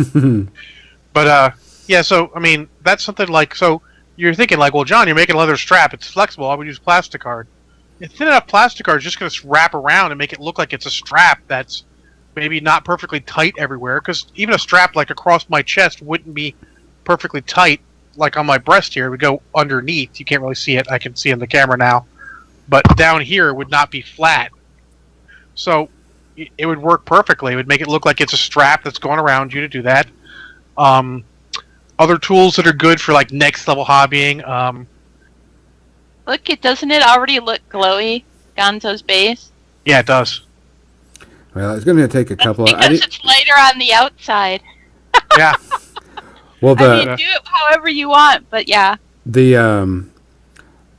But yeah, so I mean, that's something like, so you're thinking like, well, John, you're making a leather strap, it's flexible, I would use plasticard. A thin enough plasticard is just going to wrap around and make it look like it's a strap that's maybe not perfectly tight everywhere, because even a strap like across my chest wouldn't be perfectly tight. Like on my breast here, it would go underneath. You can't really see it. I can see in the camera now. But down here, it would not be flat. So it would work perfectly. It would make it look like it's a strap that's going around you to do that. Other tools that are good for like next level hobbying. Look, doesn't it already look glowy, Gonzo's base? Yeah, it does. Well, it's going to take a couple of... Because it's lighter on the outside. Yeah. Well, I mean, do it however you want, but yeah. The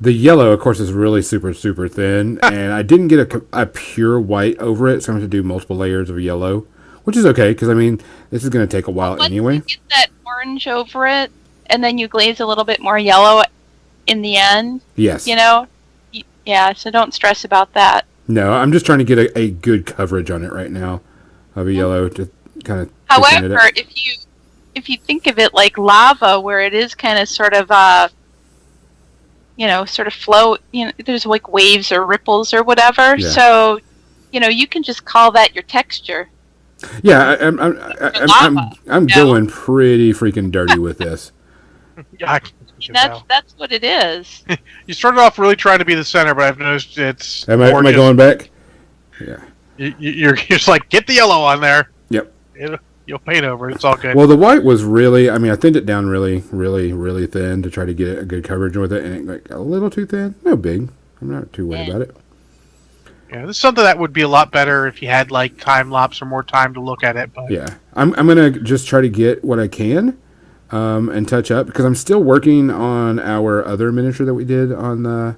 yellow, of course, is really super, super thin, and I didn't get a pure white over it, so I'm going to do multiple layers of yellow, which is okay, because, I mean, this is going to take a while anyway. You get that orange over it, and then you glaze a little bit more yellow in the end. Yes. You know? Yeah, so don't stress about that. No, I'm just trying to get a good coverage on it right now of a yellow, to kind of... However, if you think of it like lava, where it is kind of sort of, sort of flow, there's like waves or ripples or whatever. Yeah. So, you can just call that your texture. Yeah, I'm going pretty freaking dirty with this. Yeah, that's what it is. You started off really trying to be the center, but I've noticed it's. Am I going back? Yeah. You're just like, get the yellow on there. Yep. You'll paint over it. It's all good. Well, the white was really, I thinned it down really, really, really thin to try to get a good coverage with it, and it got a little too thin. No big. I'm not too worried about it. Yeah, this is something that would be a lot better if you had like time lapse or more time to look at it. But yeah, I'm gonna just try to get what I can, and touch up, because I'm still working on our other miniature that we did on the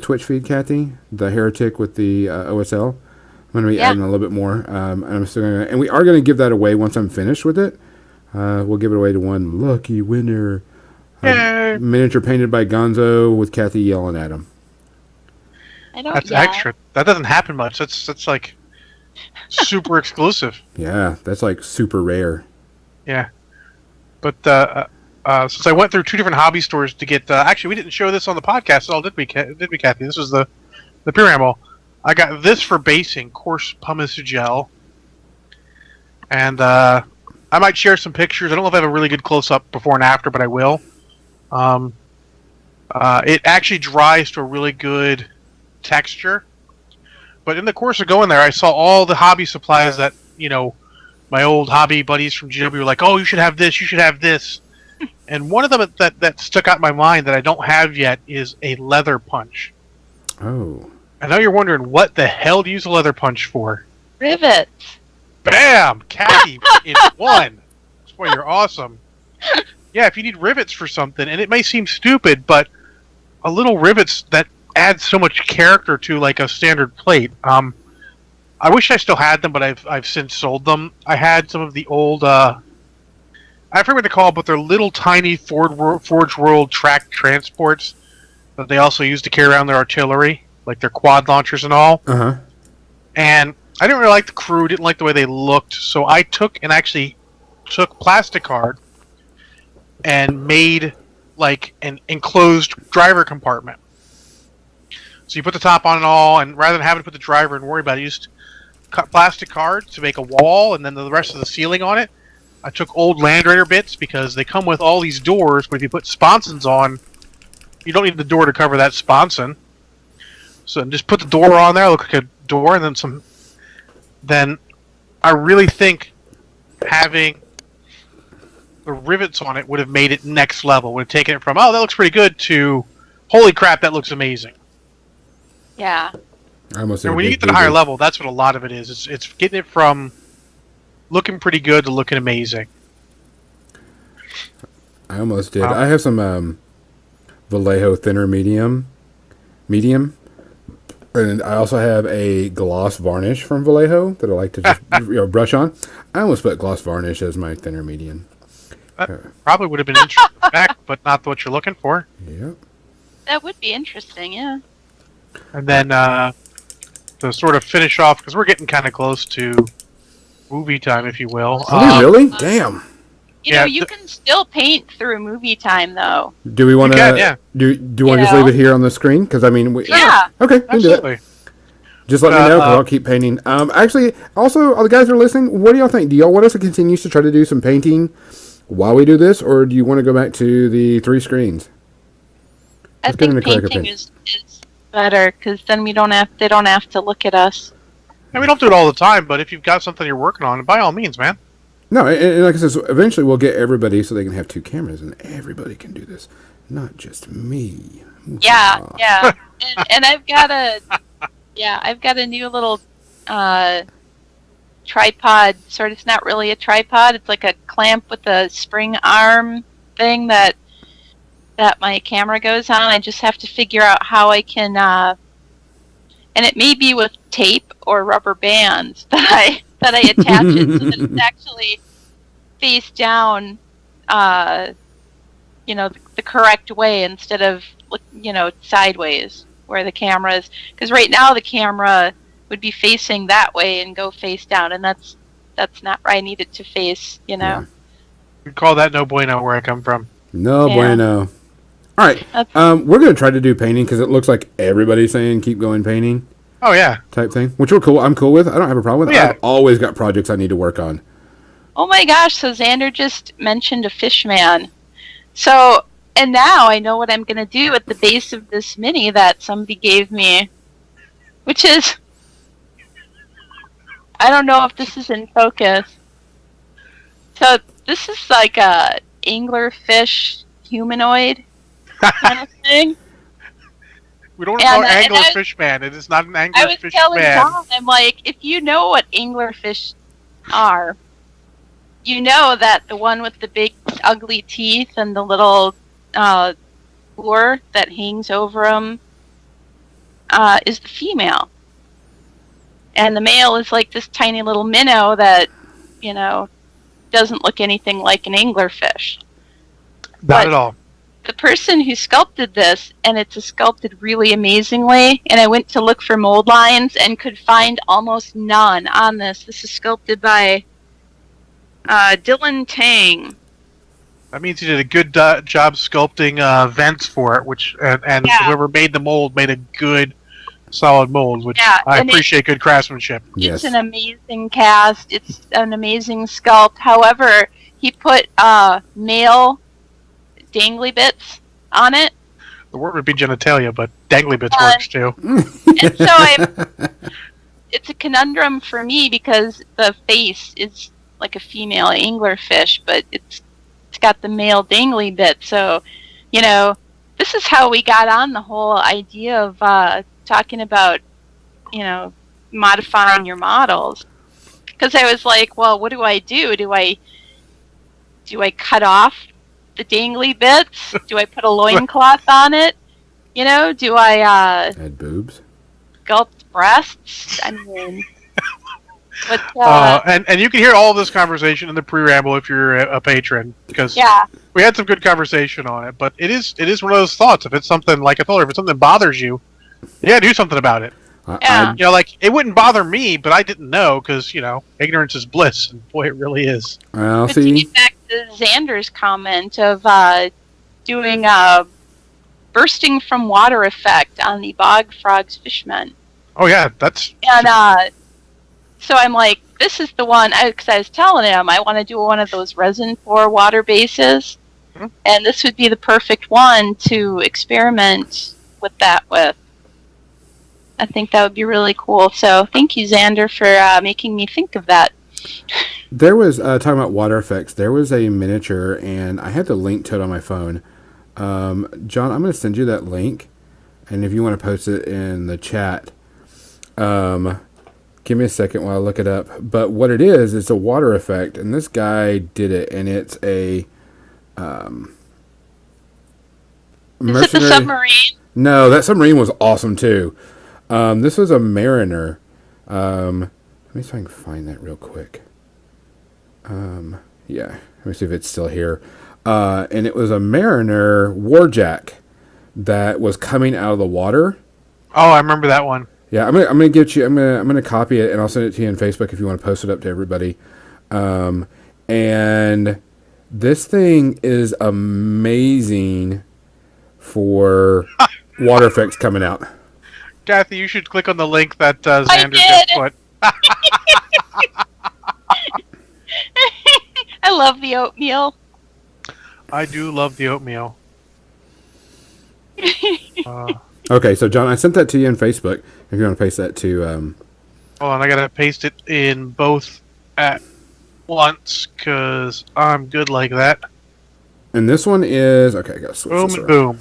Twitch feed, Kathy, the Heretic with the OSL. I'm going to be adding a little bit more, and I'm still going to, and we are going to give that away once I'm finished with it. We'll give it away to one lucky winner. Miniature painted by Gonzo with Kathy yelling at him. That's extra. That doesn't happen much. That's like super exclusive. Yeah, that's like super rare. Yeah, but since I went through 2 different hobby stores to get, actually we didn't show this on the podcast at all, did we, Kathy? This was the preamble. I got this for basing, coarse pumice gel. And I might share some pictures. I don't know if I have a really good close-up before and after, but I will. It actually dries to a really good texture. But in the course of going there, I saw all the hobby supplies that, my old hobby buddies from GW were like, oh, you should have this, you should have this. And one of them that stuck out in my mind that I don't have yet is a leather punch. Oh. I know you're wondering, what the hell do you use a leather punch for? Rivets. Bam! Kathy in one. That's why you're awesome. Yeah, if you need rivets for something, and it may seem stupid, but a little rivets that add so much character to like a standard plate. I wish I still had them, but I've since sold them. I had some of the old, I forget what they call it, but they're little tiny Forge World track transports that they also use to carry around their artillery. Like their quad launchers and all. Uh-huh. And I didn't really like the crew, didn't like the way they looked, so I took plasticard and made like an enclosed driver compartment. So you put the top on and all, and rather than having to put the driver and worry about it, you just plastic cards to make a wall, and then the rest of the ceiling on it. I took old Land Raider bits because they come with all these doors, but if you put sponsons on, you don't need the door to cover that sponson. So just put the door on there, look like a door, and then some. Then I really think having the rivets on it would have made it next level. Would have taken it from, oh, that looks pretty good, to, holy crap, that looks amazing. Yeah. I almost And when you get to the higher level, that's what a lot of it is. It's getting it from looking pretty good to looking amazing. I almost did. I have some Vallejo thinner medium, and I also have a gloss varnish from Vallejo that I like to just brush on. I almost put gloss varnish as my thinner medium. That probably would have been interesting back, but not what you're looking for. Yep. That would be interesting, yeah. And then to sort of finish off, because we're getting kind of close to movie time, if you will. Are we really? Damn. You know, you can still paint through movie time, though. Do we want to? Yeah. Do you want to just leave it here on the screen? Because I mean, yeah. Okay, we can do Absolutely. it. Just let me know, because I'll keep painting. Actually, also, all the guys that are listening, what do y'all think? Do y'all want us to continue to try to do some painting while we do this, or do you want to go back to the 3 screens? I think painting is better, because then they don't have to look at us. And we don't do it all the time, but if you've got something you're working on, by all means, man. No, and like I said, eventually we'll get everybody so they can have 2 cameras, and everybody can do this, not just me. Yeah. and I've got a new little tripod. Sort of, it's not really a tripod. It's like a clamp with a spring arm thing that my camera goes on. I just have to figure out how I can. And it may be with tape or rubber bands that I attach it so that it's actually face down, the correct way instead of, sideways where the camera is. Because right now the camera would be facing that way and go face down, and that's not where I need it to face, Yeah. We call that no bueno where I come from. No bueno. All right, we're going to try to do painting because it looks like everybody's saying keep going painting. Oh, yeah. Type thing, which we're cool. I'm cool with. I don't have a problem with it. Yeah. I've always got projects I need to work on. Oh my gosh, so Xander just mentioned a fishman. So, and now I know what I'm going to do at the base of this mini that somebody gave me, which is, I don't know if this is in focus. So this is like a anglerfish humanoid kind of thing. We don't call it anglerfish man. It is not an anglerfish man. I was telling John, I'm like, if you know what anglerfish are, you know that the one with the big ugly teeth and the little lure that hangs over them is the female. And the male is like this tiny little minnow that, doesn't look anything like an anglerfish. Not at all. The person who sculpted this, and it's sculpted really amazingly, and I went to look for mold lines and could find almost none on this. This is sculpted by Dylan Tang. That means he did a good job sculpting vents for it, and whoever made the mold made a good, solid mold, which I appreciate good craftsmanship. It's an amazing cast. It's an amazing sculpt. However, he put male dangly bits on it. The word would be genitalia, but dangly bits works too. And so it's a conundrum for me because the face is like a female anglerfish, but it's got the male dangly bit. So, this is how we got on the whole idea of talking about, modifying your models. Because I was like, well, what do I do? Do I cut off the dangly bits? Do I put a loincloth on it? Do I add boobs? Sculpt breasts? I mean, and you can hear all of this conversation in the pre-ramble if you're a patron, because we had some good conversation on it. But it is one of those thoughts. If it's something, like I told her, if it's something that bothers you, do something about it. It wouldn't bother me, but I didn't know because ignorance is bliss, and boy, it really is. I'll to see. get back to Xander's comment of doing bursting from water effect on the bog frogs fishmen. Oh yeah, that's. And So I'm like, this is the one, because I was telling him I want to do one of those resin for water bases, and this would be the perfect one to experiment with that with. I think that would be really cool. So thank you, Xander, for making me think of that. There was, talking about water effects, there was a miniature, and I had the link to it on my phone. John, I'm going to send you that link, and if you want to post it in the chat, give me a second while I look it up. But what it is a water effect, and this guy did it, and it's a Is it the submarine? No, that submarine was awesome too. This was a mariner. Let me see if I can find that real quick. Yeah, let me see if it's still here. And it was a mariner warjack that was coming out of the water. Oh, I remember that one. Yeah, I'm gonna get you. I'm gonna copy it and I'll send it to you on Facebook if you want to post it up to everybody. And this thing is amazing for water effects coming out. Kathy, you should click on the link that Xander just put. I love the oatmeal. I do love the oatmeal. Okay, so John, I sent that to you on Facebook. If you want to paste that to... Hold on, I gotta paste it in both at once, because I'm good like that. And this one is... Okay, I gotta switch boom this and around. boom.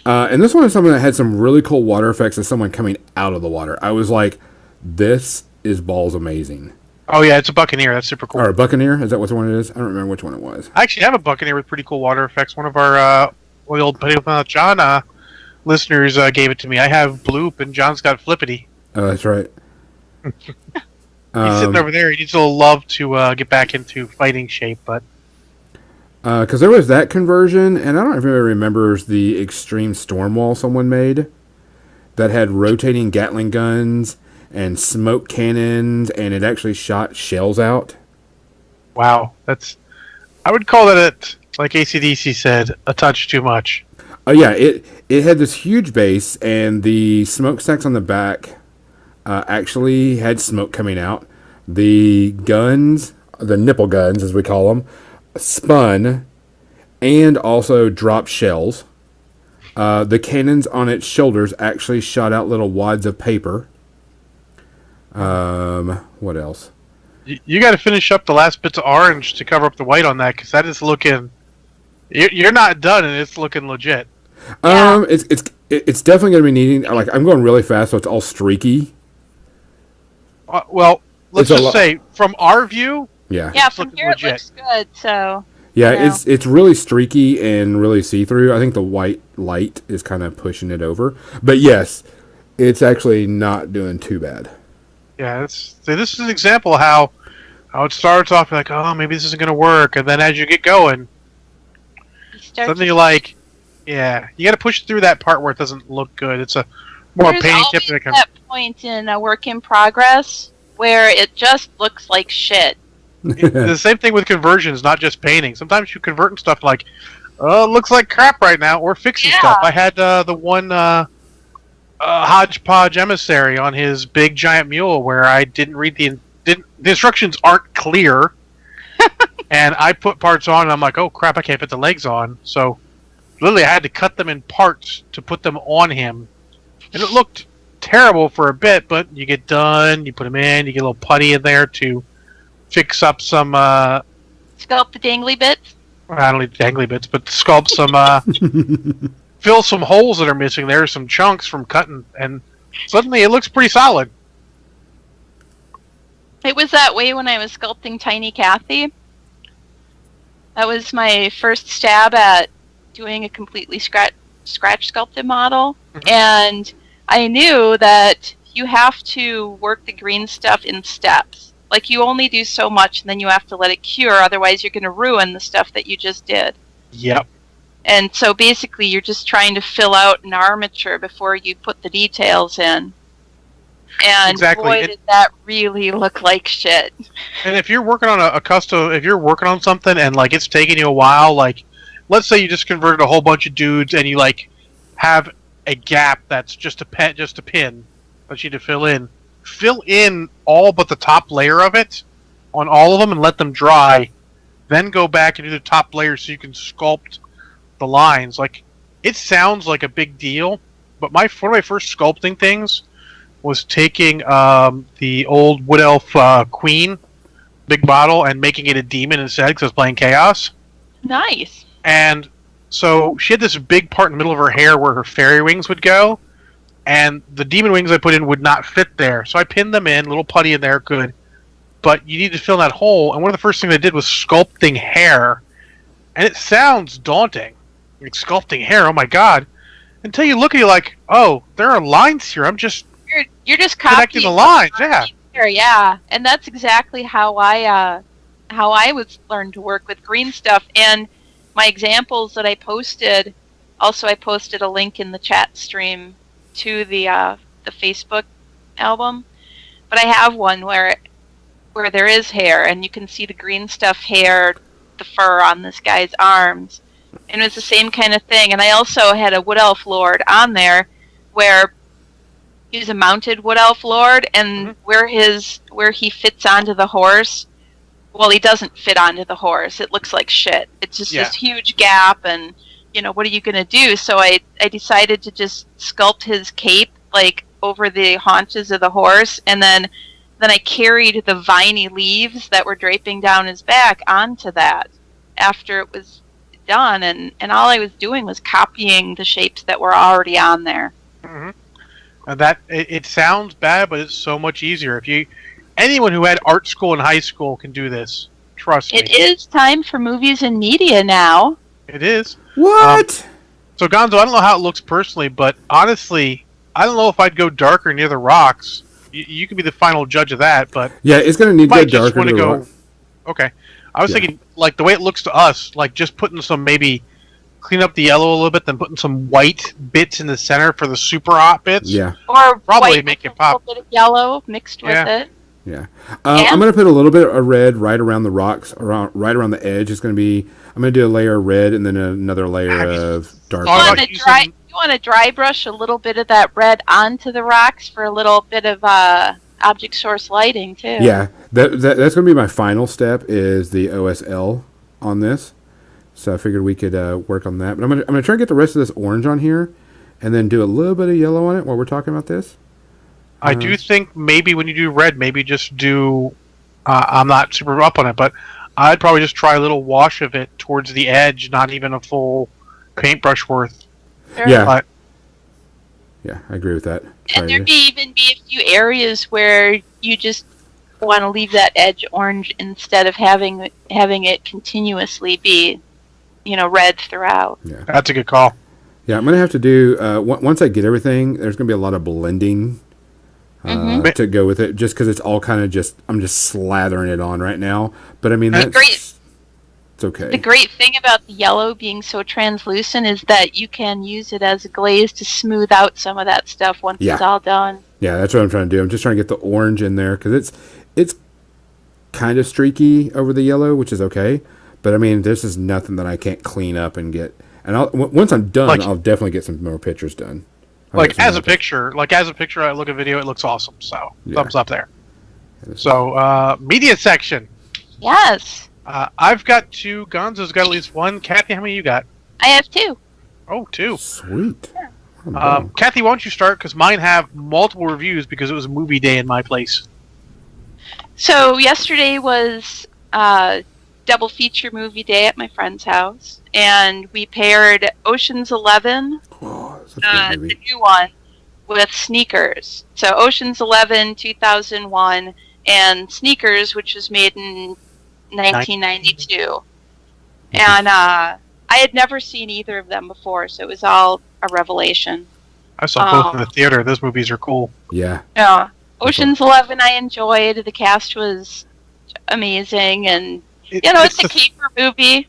And this one is something that had some really cool water effects of someone coming out of the water. I was like, this is balls amazing. Oh yeah, it's a Buccaneer. That's super cool. Or a Buccaneer? Is that what the one it is? I don't remember which one it was. I actually have a Buccaneer with pretty cool water effects. One of our old John listeners gave it to me. I have Bloop, and John's got Flippity. Oh, that's right. He's sitting over there. He needs a little love to get back into fighting shape, but... Because there was that conversion, and I don't know if anybody remembers the extreme storm wall someone made that had rotating Gatling guns and smoke cannons, and it actually shot shells out. Wow, I would call that, like AC/DC said, a touch too much. Oh yeah, it had this huge base, and the smokestacks on the back actually had smoke coming out. The guns, the nipple guns as we call them, spun and also dropped shells. The cannons on its shoulders actually shot out little wads of paper. What else? You got to finish up the last bits of orange to cover up the white on that, because that is looking... You're not done, and it's looking legit. Yeah. It's definitely going to be needing... Like, I'm going really fast, so it's all streaky. Well, let's just say, from our view... Yeah, from here legit. It looks good, so... Yeah, it's really streaky and really see-through. I think the white light is kind of pushing it over. But yes, it's actually not doing too bad. Yeah, this is an example of how it starts off like, oh, maybe this isn't going to work, and then as you get going, suddenly you're like, yeah, you got to push through that part where it doesn't look good. It's a more painting tip. There's always that point in a work in progress where it just looks like shit. The same thing with conversions, not just painting. Sometimes you convert and stuff like, oh, it looks like crap right now, or fixing stuff. I had the one Hodgepodge emissary on his big giant mule where I didn't read the instructions aren't clear, and I put parts on and I'm like, oh crap, I can't put the legs on. So literally I had to cut them in parts to put them on him, and it looked terrible for a bit, but you get done, you put them in, you get a little putty in there to fix up some sculpt the dangly bits. I don't need dangly bits, but sculpt some fill some holes that are missing there, some chunks from cutting, and suddenly it looks pretty solid. It was that way when I was sculpting Tiny Kathy. That was my first stab at doing a completely scratch sculpted model, and I knew that you have to work the green stuff in steps. Like, you only do so much, and then you have to let it cure, otherwise you're going to ruin the stuff that you just did. Yep. And so basically you're just trying to fill out an armature before you put the details in. And boy, did that really look like shit. And if you're working on a custom, if you're working on something and, like, it's taking you a while, like, let's say you just converted a whole bunch of dudes and you, like, have a gap that's just a pin that you need to fill in. fill in all but the top layer of it on all of them and let them dry. Then go back and do the top layer so you can sculpt the lines. Like, it sounds like a big deal, but one of my first sculpting things was taking the old Wood Elf Queen big bottle and making it a demon instead because I was playing Chaos. Nice. And so she had this big part in the middle of her hair where her fairy wings would go, and the demon wings I put in would not fit there. So I pinned them in, little putty in there, good. But you need to fill in that hole, and one of the first things I did was sculpting hair. And it sounds daunting. Like, sculpting hair, oh my god. Until you look at it like, oh, there are lines here, I'm just... You're just connecting the lines, yeah. Yeah, and that's exactly how I was learned to work with green stuff. And my examples that I posted, also I posted a link in the chat stream to the Facebook album. But I have one where there is hair, and you can see the green stuff hair, the fur on this guy's arms. And it was the same kind of thing. And I also had a Wood Elf Lord on there where he's a mounted Wood Elf Lord, and where he fits onto the horse, well, he doesn't fit onto the horse. It looks like shit. It's just this huge gap, and, what are you going to do? So I decided to just sculpt his cape, like, over the haunches of the horse, and then I carried the viney leaves that were draping down his back onto that after it was done, and all I was doing was copying the shapes that were already on there. Mm-hmm. And it sounds bad, but it's so much easier. Anyone who had art school in high school can do this. Trust me. It is time for movies and media now. It is. What? So Gonzo, I don't know how it looks personally, but honestly, I don't know if I'd go darker near the rocks. You can be the final judge of that, but yeah, it's going to need to go darker to the rock. Okay, I was thinking like the way it looks to us, like just putting some maybe. Clean up the yellow a little bit, then putting some white bits in the center for the super hot bits. Yeah. Or probably make it pop. A little bit of yellow mixed with it. Yeah. I'm going to put a little bit of red right around the rocks, right around the edge. It's going to be. I'm going to do a layer of red and then another layer of dark. You want to dry brush a little bit of that red onto the rocks for a little bit of object source lighting too. Yeah. That's going to be my final step. Is the OSL on this. So I figured we could work on that. But I'm gonna try and get the rest of this orange on here, and then do a little bit of yellow on it while we're talking about this. I do think maybe when you do red, maybe just do. I'm not super up on it, but I'd probably just try a little wash of it towards the edge, not even a full paintbrush worth. Yeah. Yeah, I agree with that. And there may even be a few areas where you just want to leave that edge orange instead of having it continuously be. Red throughout. Yeah, that's a good call. Yeah, I'm gonna have to do once I get everything. There's gonna be a lot of blending to go with it, just because it's all kind of I'm just slathering it on right now. But I mean, it's okay. The great thing about the yellow being so translucent is that you can use it as a glaze to smooth out some of that stuff once it's all done. Yeah, that's what I'm trying to do. I'm just trying to get the orange in there because it's kind of streaky over the yellow, which is okay. But I mean, this is nothing that I can't clean up and get. And once I'm done, I'll definitely get some more pictures done. As a picture, I look at video, it looks awesome. So thumbs up there. So media section. Yes. I've got 2. Gonzo's got at least 1. Kathy, how many you got? I have 2. Oh, 2. Sweet. Kathy, why don't you start? Because mine have multiple reviews because it was movie day in my place. So yesterday was double feature movie day at my friend's house, and we paired Ocean's 11, the new one, with Sneakers. So Ocean's 11, 2001, and Sneakers, which was made in 1992. And I had never seen either of them before, so it was all a revelation. I saw both in the theater. Those movies are cool. Yeah. Yeah. Ocean's 11 I enjoyed. The cast was amazing, and it's a caper movie.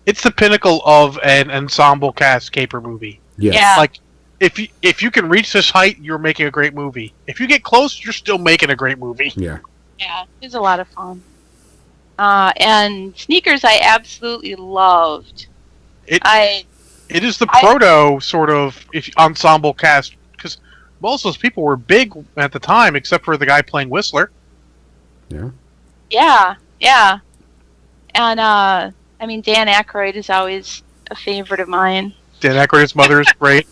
It's the pinnacle of an ensemble cast caper movie. Yes. Yeah. Like, if you can reach this height, you're making a great movie. If you get close, you're still making a great movie. Yeah. Yeah, it was a lot of fun. And Sneakers I absolutely loved. It is the proto sort of ensemble cast, because most of those people were big at the time, except for the guy playing Whistler. Yeah. Yeah. And, Dan Aykroyd is always a favorite of mine. Dan Aykroyd's mother is great.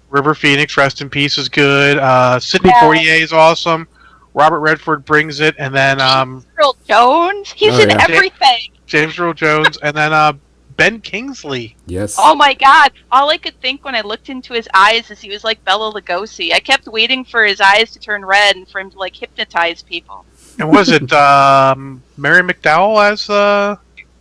River Phoenix, rest in peace, is good. Sidney Poitier is awesome. Robert Redford brings it, and then James Earl Jones. He's in everything. James Earl Jones, and then Ben Kingsley. Yes. Oh my God! All I could think when I looked into his eyes is he was like Bela Lugosi. I kept waiting for his eyes to turn red and for him to like hypnotize people. And was it Mary McDowell as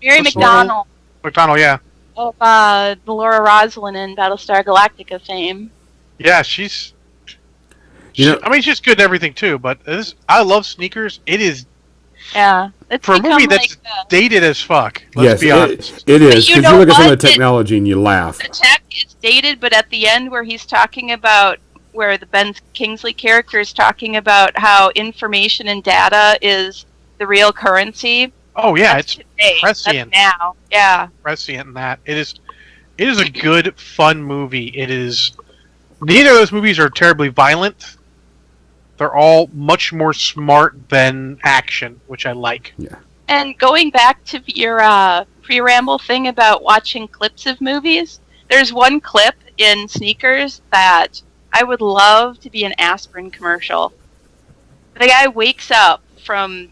Mary McDonnell? McDonnell, yeah. Of Laura Roslin in Battlestar Galactica fame. Yeah, she's she's good at everything too. But I love Sneakers. It is. Yeah, it's for a movie that's dated as fuck. Let's be honest. It is, because you look at some of the technology and you laugh. The tech is dated, but at the end where he's talking about, where the Ben Kingsley character is talking about how information and data is the real currency. Oh yeah, it's prescient. That's now, yeah. Prescient in that. It is a good, fun movie. It is. Neither of those movies are terribly violent. They're all much more smart than action, which I like. Yeah. And going back to your pre-ramble thing about watching clips of movies, there's one clip in Sneakers that I would love to be an aspirin commercial. The guy wakes up from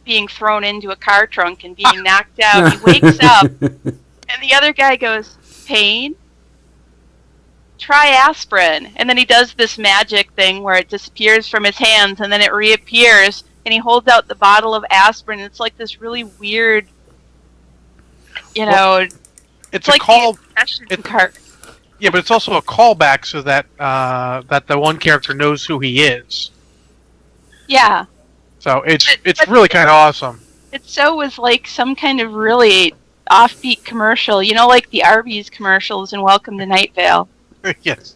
being thrown into a car trunk and being knocked out. He wakes up, and the other guy goes, "Pain? Try aspirin." And then he does this magic thing where it disappears from his hands and then it reappears, and he holds out the bottle of aspirin. It's like this really weird, it's like a call. Yeah, but it's also a callback so that that the one character knows who he is. Yeah. So it's really kind of awesome. It was like some kind of really offbeat commercial, like the Arby's commercials in Welcome to Night Vale. Yes.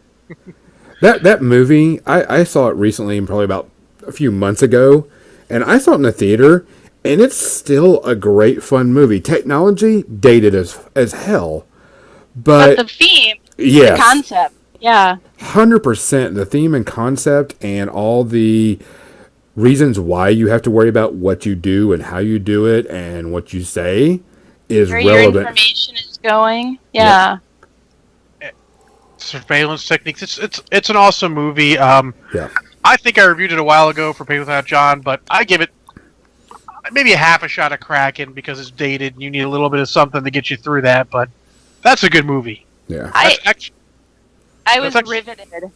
That movie, I saw it recently, probably about a few months ago, and I saw it in the theater, and it's still a great, fun movie. Technology, dated as hell. But the theme, yes, the concept, yeah. 100%. The theme and concept and all the reasons why you have to worry about what you do and how you do it and what you say is where relevant. Your information is going, yeah. Surveillance techniques. It's an awesome movie. Yeah. I think I reviewed it a while ago for Pay Without John, but I give it maybe a half a shot of Kraken because it's dated and you need a little bit of something to get you through that, but that's a good movie. Yeah. I was riveted.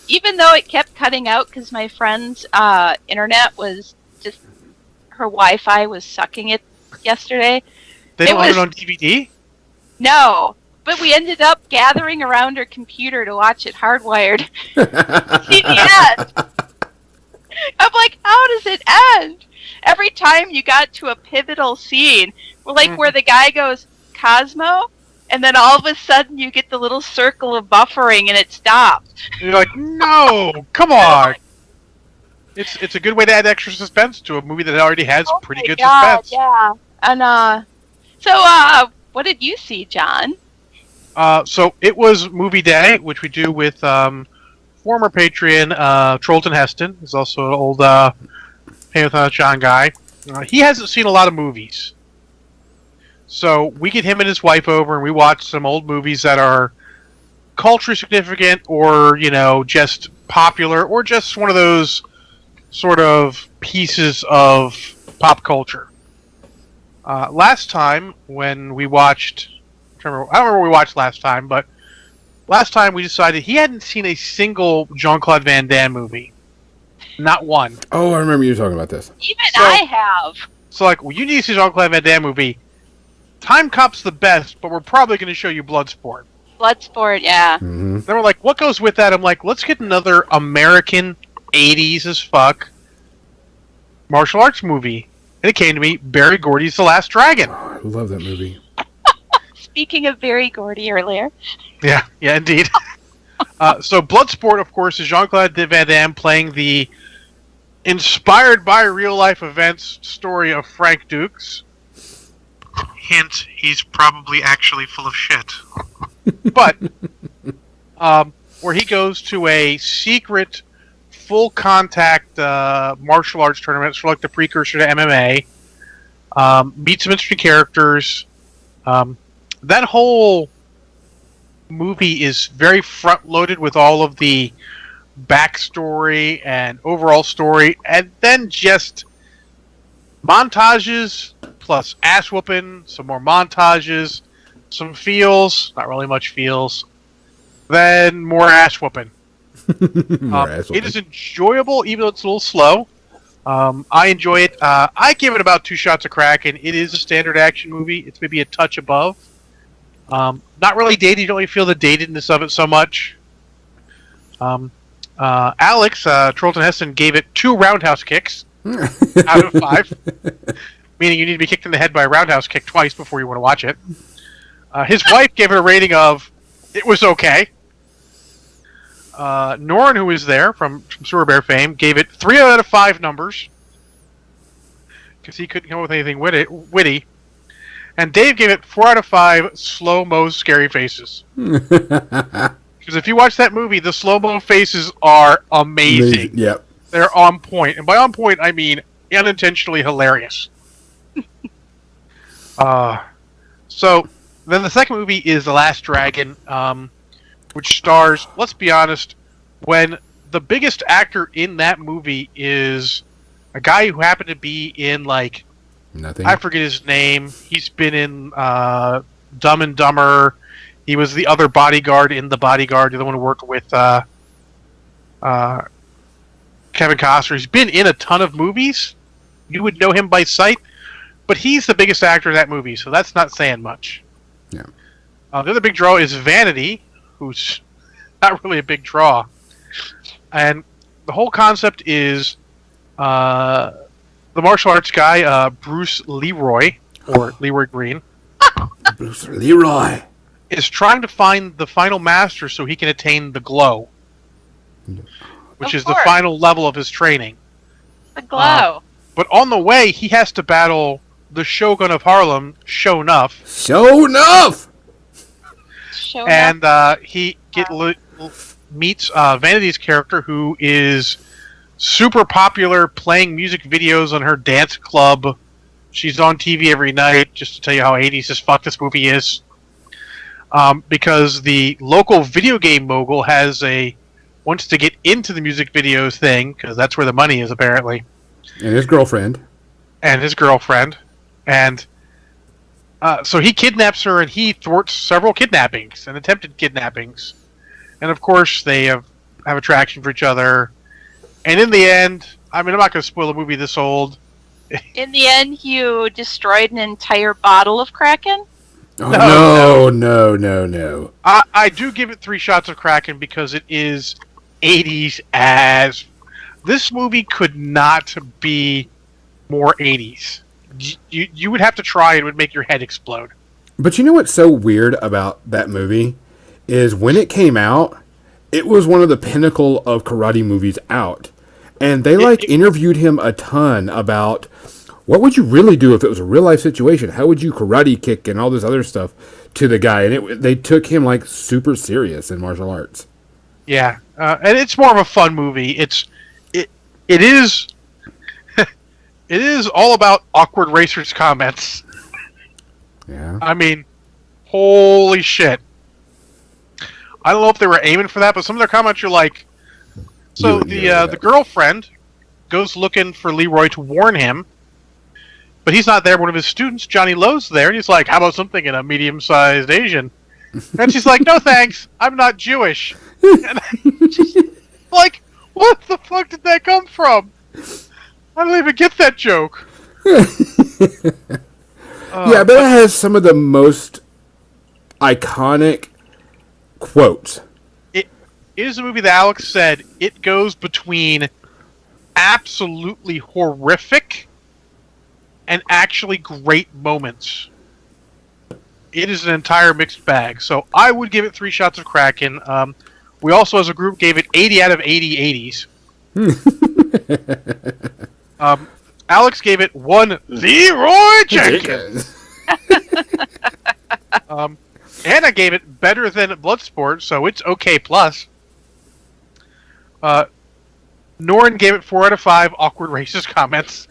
Even though it kept cutting out because my friend's internet was just, her Wi-Fi was sucking it yesterday. They don't own it on DVD? No. But we ended up gathering around her computer to watch it hardwired. CBS. I'm like, how does it end? Every time you got to a pivotal scene, where the guy goes, Cosmo, and then all of a sudden you get the little circle of buffering and it stops. And you're like, no, come on. It's a good way to add extra suspense to a movie that already has pretty good suspense. Yeah. And so what did you see, John? So it was Movie Day, which we do with former Patreon Trollton Heston, who's also an old Pay Without John guy. He hasn't seen a lot of movies. So we get him and his wife over and we watch some old movies that are culturally significant or, just popular or just one of those sort of pieces of pop culture. Last time when we watched... I don't remember what we watched last time, but last time we decided he hadn't seen a single Jean-Claude Van Damme movie. Not one. Oh, I remember you talking about this. Even I have. So, you need to see a Jean-Claude Van Damme movie. Time Cop's the best, but we're probably going to show you Bloodsport. Bloodsport, yeah. Mm-hmm. Then we're like, what goes with that? I'm like, let's get another American 80s as fuck martial arts movie. And it came to me, Barry Gordy's The Last Dragon. Oh, I love that movie. Speaking of Barry Gordy earlier. Yeah, indeed. So Bloodsport, of course, is Jean-Claude Van Damme playing the inspired by real-life events story of Frank Dukes. Hint, he's probably actually full of shit. But where he goes to a secret full contact martial arts tournament, sort of like the precursor to MMA. Meet some interesting characters. That whole movie is very front loaded with all of the backstory and overall story, and then just montages plus ass whooping, some more montages, some feels, not really much feels, then more ass whooping. It is enjoyable, even though it's a little slow. I enjoy it. I give it about 2 shots of crack, and it is a standard action movie. It's maybe a touch above. Not really dated. You don't really feel the datedness of it so much. Alex, Trolton Hessen, gave it 2 roundhouse kicks out of 5. Meaning you need to be kicked in the head by a roundhouse kick twice before you want to watch it. His wife gave it a rating of, it was okay. Norrin, who was there from Sewer Bear fame, gave it 3 out of 5 numbers. Because he couldn't come up with anything witty. And Dave gave it 4 out of 5 slow-mo scary faces. Because if you watch that movie, the slow-mo faces are amazing. Yep. They're on point. And by on point, I mean unintentionally hilarious. So, then the second movie is The Last Dragon, which stars, let's be honest, when the biggest actor in that movie is a guy who happened to be in, like, nothing. I forget his name. He's been in Dumb and Dumber. He was the other bodyguard in The Bodyguard, the one who worked with Kevin Costner. He's been in a ton of movies. You would know him by sight. But he's the biggest actor in that movie, so that's not saying much. Yeah. The other big draw is Vanity, who's not really a big draw. And the whole concept is the martial arts guy, Bruce Leroy, or Leroy Green. Bruce Leroy is trying to find the final master so he can attain the glow, which is the final level of his training. The glow. But on the way, he has to battle the Shogun of Harlem, Sho'nuff. And he meets Vanity's character, who is super popular, playing music videos on her dance club. She's on TV every night, just to tell you how 80s as fuck this movie is. Because the local video game mogul wants to get into the music videos thing, because that's where the money is, apparently. And his girlfriend. And so he kidnaps her, and he thwarts several kidnappings and attempted kidnappings. And of course, they have attraction for each other. And in the end, I mean, I'm not going to spoil a movie this old. In the end, you destroyed an entire bottle of Kraken? Oh, no. I do give it 3 shots of Kraken because it is 80s as... This movie could not be more 80s. You would have to try, it would make your head explode. But you know what's so weird about that movie? Is when it came out, it was one of the pinnacle of karate movies out. And they interviewed him a ton about what would you really do if it was a real life situation? How would you karate kick and all this other stuff to the guy? And they took him like super serious in martial arts. Yeah, and it's more of a fun movie. It is it is all about awkward racers comments. Yeah. I mean, holy shit. I don't know if they were aiming for that, but some of their comments are like... So the girlfriend goes looking for Leroy to warn him, but he's not there. One of his students, Johnny Lowe's, there, and he's like, how about something in a medium-sized Asian? And she's like, no thanks, I'm not Jewish. And like, what the fuck did that come from? I don't even get that joke. Yeah, but it has some of the most iconic quotes. It is a movie that Alex said it goes between absolutely horrific and actually great moments. It is an entire mixed bag. So I would give it 3 shots of Kraken. We also, as a group, gave it 80 out of 80 80s. Alex gave it 1 Leroy Jenkins. Anna gave it better than Bloodsport, so it's okay plus. Norin gave it 4 out of 5 awkward racist comments.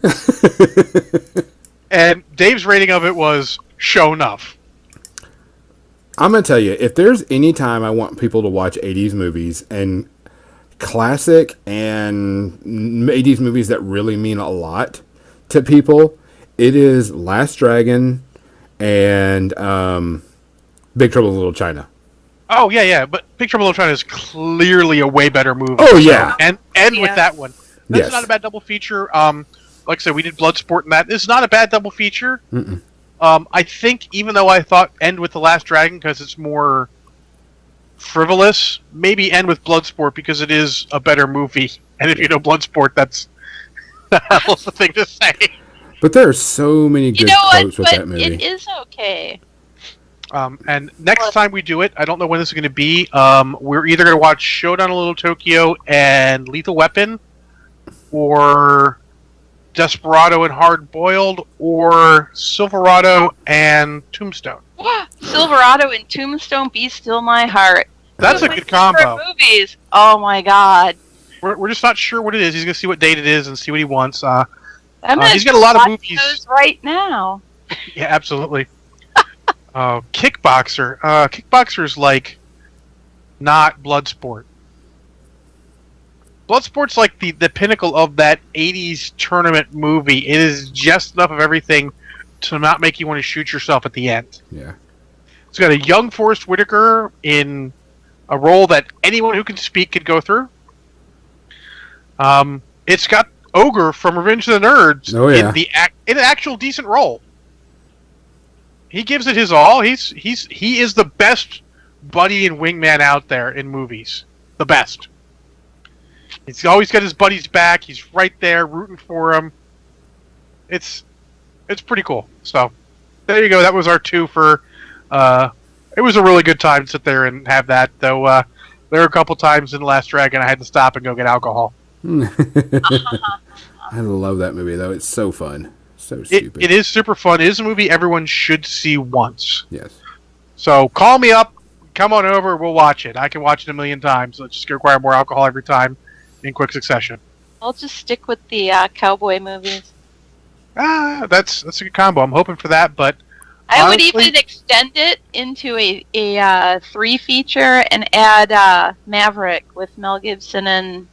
And Dave's rating of it was show enough. I'm going to tell you, if there's any time I want people to watch 80s movies and classic and 80s movies that really mean a lot to people, it is Last Dragon and Big Trouble in Little China. Oh, yeah. But Big Trouble in Little China is clearly a way better movie. Oh, yeah. And with that one. That's not a bad double feature. Like I said, we did Bloodsport and that. It's not a bad double feature. Mm-mm. I think, even though I thought end with The Last Dragon because it's more frivolous, maybe end with Bloodsport because it is a better movie. And if you know Bloodsport, that's the hell's the thing to say. But there are so many good quotes with that movie. It is okay. And next time we do it, I don't know when this is going to be. We're either going to watch Showdown in Little Tokyo and Lethal Weapon, or Desperado and Hard Boiled, or Silverado and Tombstone. Yeah, Silverado and Tombstone, Be Still My Heart. That's a good combo. Movies. Oh my god. We're just not sure what it is. He's going to see what date it is and see what he wants. He's got a lot of movies those right now. Yeah, absolutely. Kickboxer. Kickboxer's like not Bloodsport. Bloodsport's like the pinnacle of that 80s tournament movie. It is just enough of everything to not make you want to shoot yourself at the end. Yeah. It's got a young Forrest Whitaker in a role that anyone who can speak could go through. It's got Ogre from Revenge of the Nerds in an actual decent role. He gives it his all. He is the best buddy and wingman out there in movies. The best. He's always got his buddy's back. He's right there rooting for him. It's pretty cool. So there you go. That was our 2 for. It was a really good time to sit there and have that. Though there were a couple times in The Last Dragon I had to stop and go get alcohol. I love that movie though. It's so fun. So stupid. It is super fun. It is a movie everyone should see once. Yes. So call me up. Come on over. We'll watch it. I can watch it a million times. It's just require more alcohol every time in quick succession. I'll just stick with the cowboy movies. That's a good combo. I'm hoping for that, but I would even extend it into a 3-feature and add Maverick with Mel Gibson and.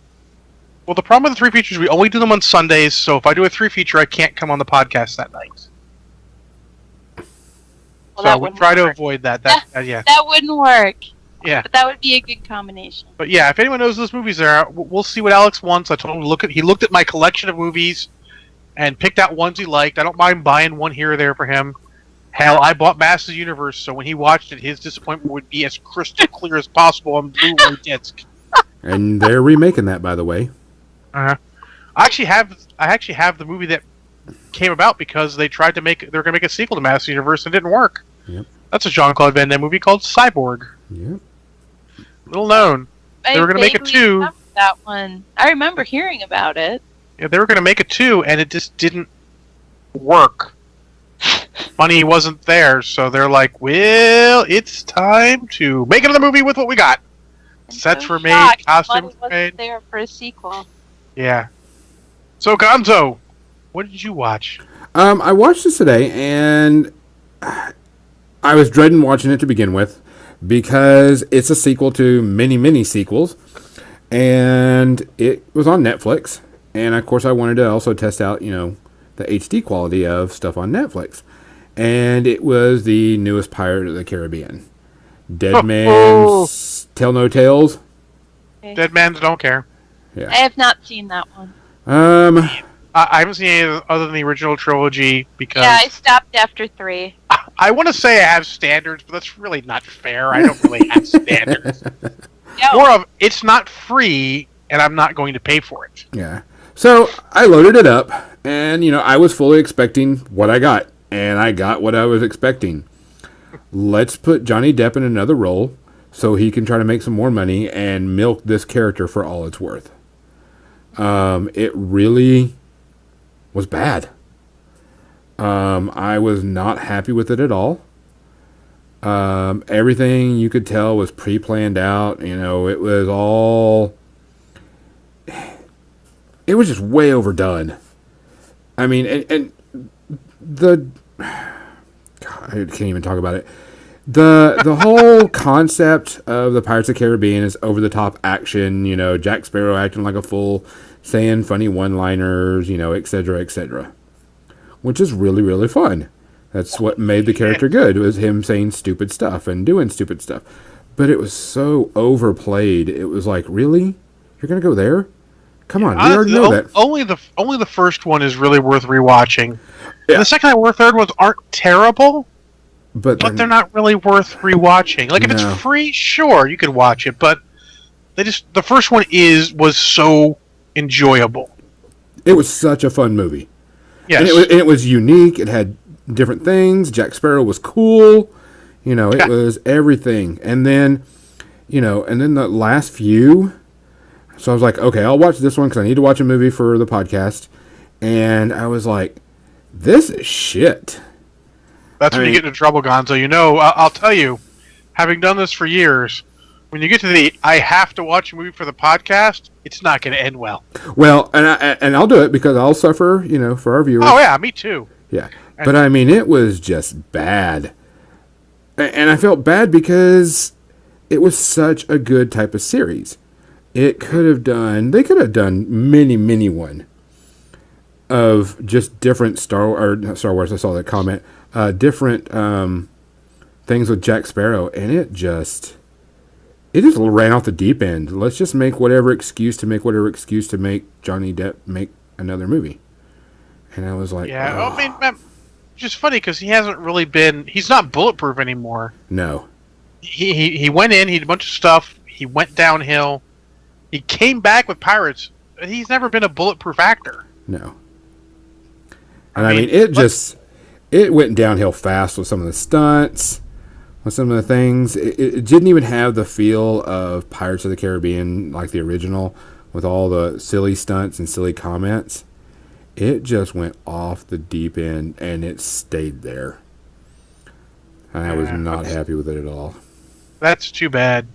Well, the problem with the 3 features, we only do them on Sundays, so if I do a 3-feature, I can't come on the podcast that night. Well, so we try to avoid that. That wouldn't work. Yeah. But that would be a good combination. But yeah, if anyone knows those movies are, we'll see what Alex wants. I told him to look at. He looked at my collection of movies and picked out ones he liked. I don't mind buying one here or there for him. Hell, I bought Masters of the Universe, so when he watched it, his disappointment would be as crystal clear as possible on Blu-ray disc. And they're remaking that, by the way. I actually have the movie that came about because they tried to make. They're going to make a sequel to Masters of the Universe and it didn't work. Yep. That's a Jean-Claude Van Damme movie called Cyborg. Yep. Little known. They were going to make a 2. That one. I remember hearing about it. Yeah, they were going to make a 2, and it just didn't work. Money wasn't there, so they're like, "Well, it's time to make another movie with what we got." Sets were made, costumes were made. There for a sequel. Yeah. So Gonzo, what did you watch? I watched this today, and I was dreading watching it to begin with because it's a sequel to many, many sequels, and it was on Netflix. And of course, I wanted to also test out, the HD quality of stuff on Netflix. And it was the newest Pirate of the Caribbean. Dead Man's Tell No Tales. Okay. Dead Man's Don't Care. Yeah. I have not seen that one. I haven't seen any other than the original trilogy because... Yeah, I stopped after 3. I want to say I have standards, but that's really not fair. I don't really have standards. No. More of, it's not free, and I'm not going to pay for it. Yeah. So I loaded it up, and, I was fully expecting what I got. And I got what I was expecting. Let's put Johnny Depp in another role so he can try to make some more money and milk this character for all it's worth. It really was bad. I was not happy with it at all. Everything you could tell was pre-planned out. It was all... it was just way overdone. I mean, and the God, I can't even talk about it. The whole concept of the Pirates of the Caribbean is over the top action. You know, Jack Sparrow acting like a fool, saying funny one-liners. You know, etc., etc. Which is really, really fun. That's what made the character good. It was him saying stupid stuff and doing stupid stuff. But it was so overplayed. It was like, really? You're gonna go there? Come on, we already know that. Only the first one is really worth rewatching. Yeah. The second and third ones aren't terrible, but they're not really worth rewatching. Like if it's free, sure, you could watch it, but the first one was so enjoyable. It was such a fun movie. Yes. And it was unique. It had different things. Jack Sparrow was cool. You know, it was everything. And then, the last few. So I was like, okay, I'll watch this one because I need to watch a movie for the podcast. And I was like, this is shit. That's when you get into trouble, Gonzo. You know, I'll tell you, having done this for years, when you get to I have to watch a movie for the podcast, it's not going to end well. Well, and I'll do it because I'll suffer, for our viewers. Oh, yeah, me too. Yeah. But I mean, it was just bad. And I felt bad because it was such a good type of series. They could have done many, many one of just different Star Wars, I saw that comment, different things with Jack Sparrow, and it just ran off the deep end. Let's just make whatever excuse to make Johnny Depp make another movie. And I was like, yeah, oh. I mean, man, just funny because he's not bulletproof anymore. No. He went in, he did a bunch of stuff, he went downhill. He came back with Pirates, but he's never been a bulletproof actor. No. And I mean it went downhill fast with some of the stunts, with some of the things. It didn't even have the feel of Pirates of the Caribbean like the original, with all the silly stunts and silly comments. It just went off the deep end, and it stayed there. And I was not happy with it at all. That's too bad.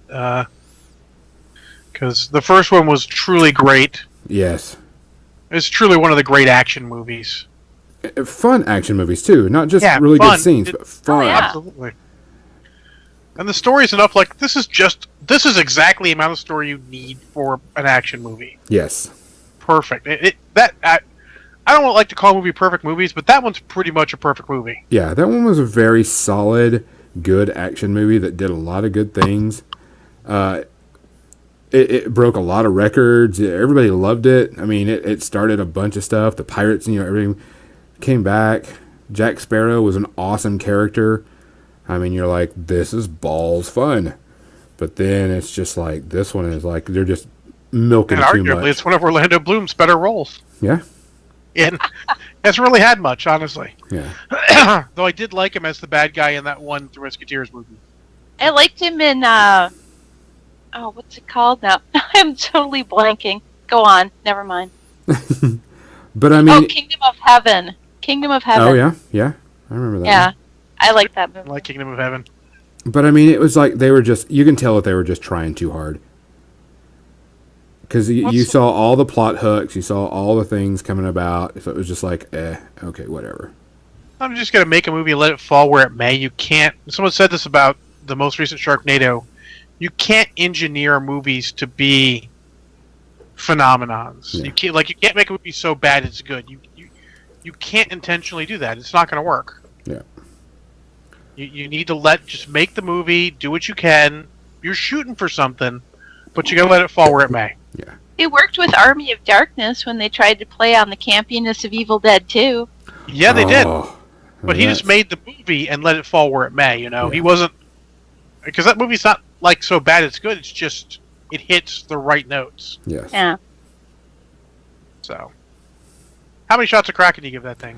Because the first one was truly great. Yes. It's truly one of the great action movies. Fun action movies, too. Not just really fun. Good scenes, but fun. Oh, yeah. Absolutely. And the story's enough, like, this is exactly the amount of story you need for an action movie. Yes. Perfect. I don't like to call a movie perfect movies, but that one's pretty much a perfect movie. Yeah, that one was a very solid, good action movie that did a lot of good things. It broke a lot of records. Everybody loved it. I mean, it started a bunch of stuff. The pirates, everything came back. Jack Sparrow was an awesome character. I mean, you're like, this is balls fun. But then it's just like, this one is like, they're just milking too much. And arguably, it's one of Orlando Bloom's better roles. Yeah. And hasn't really had much, honestly. Yeah. Though I did like him as the bad guy in that one Three Musketeers movie. I liked him in, what's it called now? I'm totally blanking. Go on. Never mind. But I mean... Kingdom of Heaven. Kingdom of Heaven. Oh, yeah? Yeah. I remember that. Yeah. I like that movie. I like Kingdom of Heaven. But I mean, it was like they were just... You can tell that they were just trying too hard. Because you saw all the plot hooks. You saw all the things coming about. So it was just like, okay, whatever. I'm just going to make a movie and let it fall where it may. You can't... Someone said this about the most recent Sharknado. You can't engineer movies to be phenomenons. Yeah. You can't make a movie so bad it's good. You can't intentionally do that. It's not going to work. Yeah. You need to just make the movie, do what you can. You're shooting for something, but you got to let it fall where it may. Yeah. It worked with Army of Darkness when they tried to play on the campiness of Evil Dead 2. Yeah, they did. But he just made the movie and let it fall where it may. Yeah. He wasn't, because that movie's not like so bad it's good. It's just it hits the right notes. Yes. Yeah. So, how many shots of crack can you give that thing?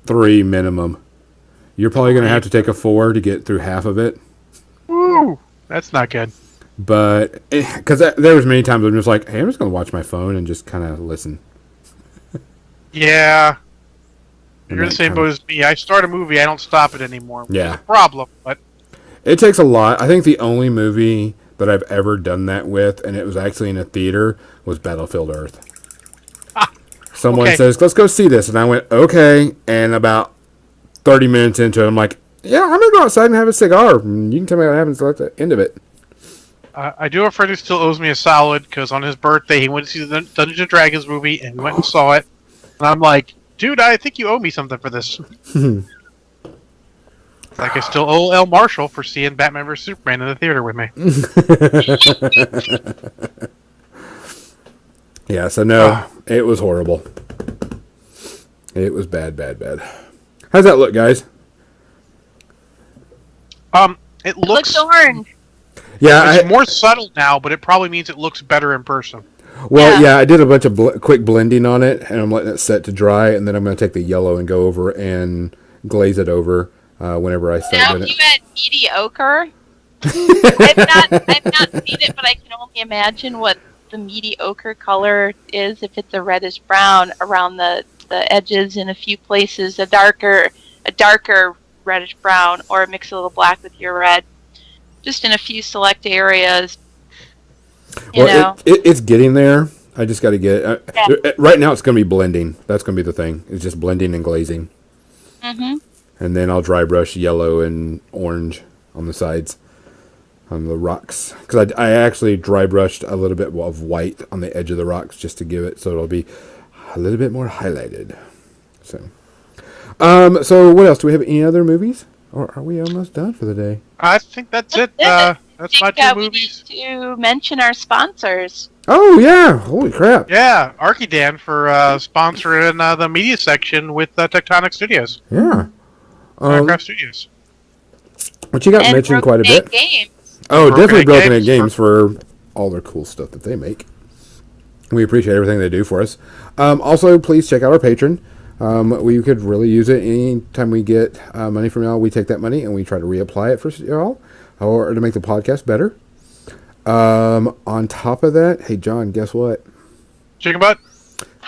3 minimum. You're probably going to have to take a 4 to get through half of it. Woo! That's not good. But because there was many times I'm just like, hey, I'm just going to watch my phone and just kind of listen. Yeah. You're in the same boat as me. I start a movie, I don't stop it anymore. Yeah. It's a problem, but it takes a lot. I think the only movie that I've ever done that with, and it was actually in a theater, was Battlefield Earth. Someone Okay. says, let's go see this. And I went, okay. And about 30 minutes into it, I'm like, yeah, I'm going to go outside and have a cigar. And you can tell me what happens at the end of it. I do have a friend who still owes me a solid because on his birthday he went to see the Dungeons and Dragons movie and went and saw it. And I'm like, dude, I think you owe me something for this. Like I still owe L. Marshall for seeing Batman vs Superman in the theater with me. Yeah, so no, it was horrible. It was bad. How's that look, guys? It looks orange. Yeah, it's more subtle now, but it probably means it looks better in person. Well, yeah, I did a bunch of quick blending on it, and I'm letting it set to dry, and then I'm going to take the yellow and go over and glaze it over whenever I start doing it. Now, if you had mediocre, I've not seen it, but I can only imagine what the mediocre color is. If it's a reddish brown around the edges in a few places, a darker reddish brown, or a mix a little black with your red, just in a few select areas. It's getting there. I just got to get it. Right now, it's going to be blending. That's going to be the thing. It's just blending and glazing. Mm-hmm. And then I'll dry brush yellow and orange on the sides, on the rocks. Because I actually dry brushed a little bit of white on the edge of the rocks just to give it so it'll be a little bit more highlighted. So what else? Do we have any other movies? Or are we almost done for the day? I think that's it. That's my two movies. We need to mention our sponsors. Oh, yeah. Holy crap. Yeah, Archidan for sponsoring the media section with Tectonic Studios. Yeah. Minecraft Studios. Which you got mentioned quite a bit. Games. Oh, definitely Broken Egg Games for all their cool stuff that they make. We appreciate everything they do for us. Also, please check out our Patreon. We could really use it anytime we get money from y'all. We take that money and we try to reapply it for y'all or to make the podcast better. On top of that, hey, John, guess what? Chicken butt?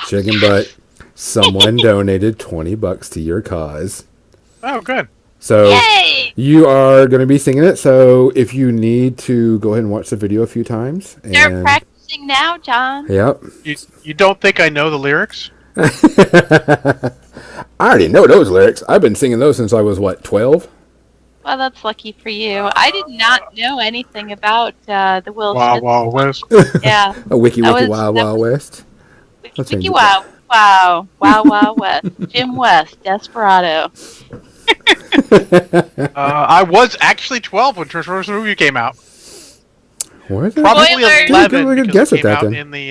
Chicken butt. Someone donated $20 to your cause. Oh, good. So Yay! You are going to be singing it. So if you need to go ahead and watch the video a few times. They're practicing now, John. Yep. You don't think I know the lyrics? I already know those lyrics. I've been singing those since I was, 12? Well, that's lucky for you. I did not know anything about the Will Smith. Wild West. Yeah. A wiki Wild West. Wiki Wow West. Jim West, Desperado. I was actually 12 when Transformers movie came out. What? Probably Spoilers. 11 Good because guess it at came that out then. in the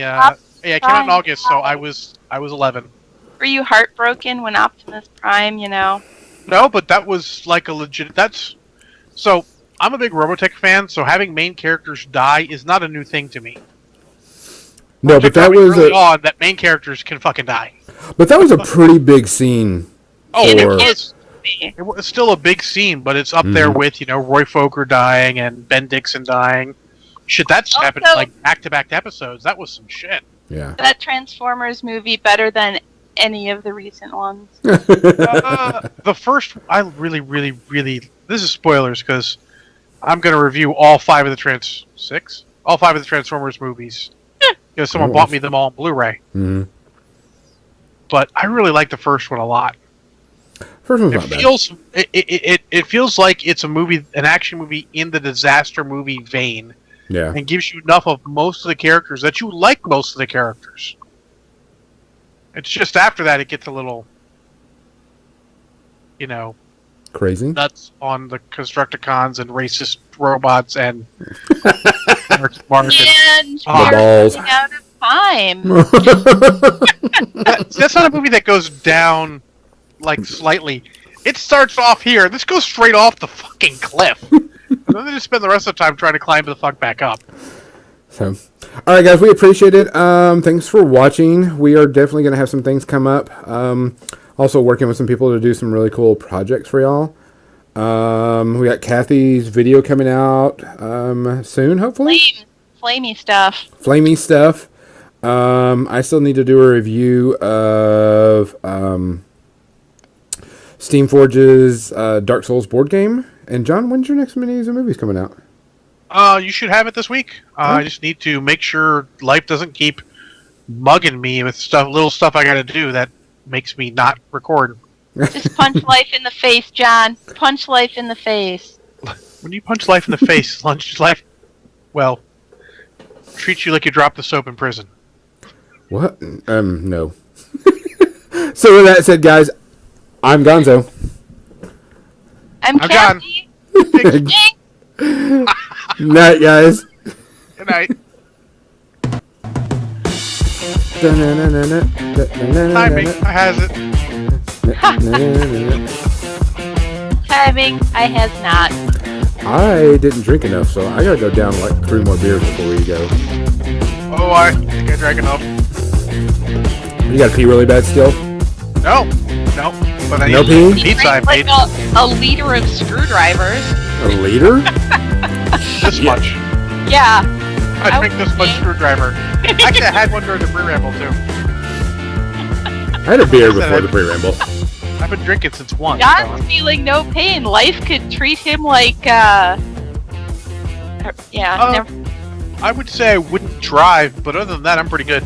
it came out in August, so I was 11. Were you heartbroken when Optimus Prime, No, but that was like a legit. So I'm a big Robotech fan, so having main characters die is not a new thing to me. No, but that was early on that main characters can fucking die. But that was a pretty big scene. It was still a big scene, but it's up there with Roy Fokker dying and Ben Dixon dying. Shit, that's happened like back-to-back episodes. That was some shit. Yeah. That Transformers movie better than any of the recent ones. The first, I really, this is spoilers because I'm going to review all 5 of the all 5 of the Transformers movies. Because someone bought me them all on Blu-ray. Mm-hmm. But I really like the first one a lot. First one's not bad. It feels like it's a movie, an action movie in the disaster movie vein. Yeah. And gives you enough of most of the characters that you like most of the characters. It's just after that it gets a little, crazy nuts on the Constructicons and racist robots and And balls. running out of time. That's not a movie that goes down like slightly. It starts off here. This goes straight off the fucking cliff. And then they just spend the rest of the time trying to climb the fuck back up. So, all right, guys, we appreciate it. Thanks for watching. We are definitely going to have some things come up. Also working with some people to do some really cool projects for y'all. We got Kathy's video coming out soon, hopefully. Flamey stuff. Flamey stuff. I still need to do a review of Steamforge's Dark Souls board game. And John, when's your next minis and movies coming out? You should have it this week. I just need to make sure life doesn't keep mugging me with little stuff I gotta do that makes me not record. Just punch life in the face, John. Punch life in the face. When you punch life in the face, life, well, treats you like you dropped the soap in prison. What? No. So with that said, guys, I'm Gonzo. I'm John. Kathy. Night, guys. Good night. Timing, I has it. Timing, I has not. I didn't drink enough, so I gotta go down like 3 more beers before we go. Oh, I think I drank enough. You gotta pee really bad still? No, but I No need pee? the pizza I Like made. a liter of screwdrivers. A liter? This much. Yeah. I drink this much screwdriver. Actually, I had one during the pre-ramble, too. I had a beer before the pre-ramble. I've been drinking since 1. John's feeling no pain. Life could treat him like, never. I would say I wouldn't drive, but other than that, I'm pretty good.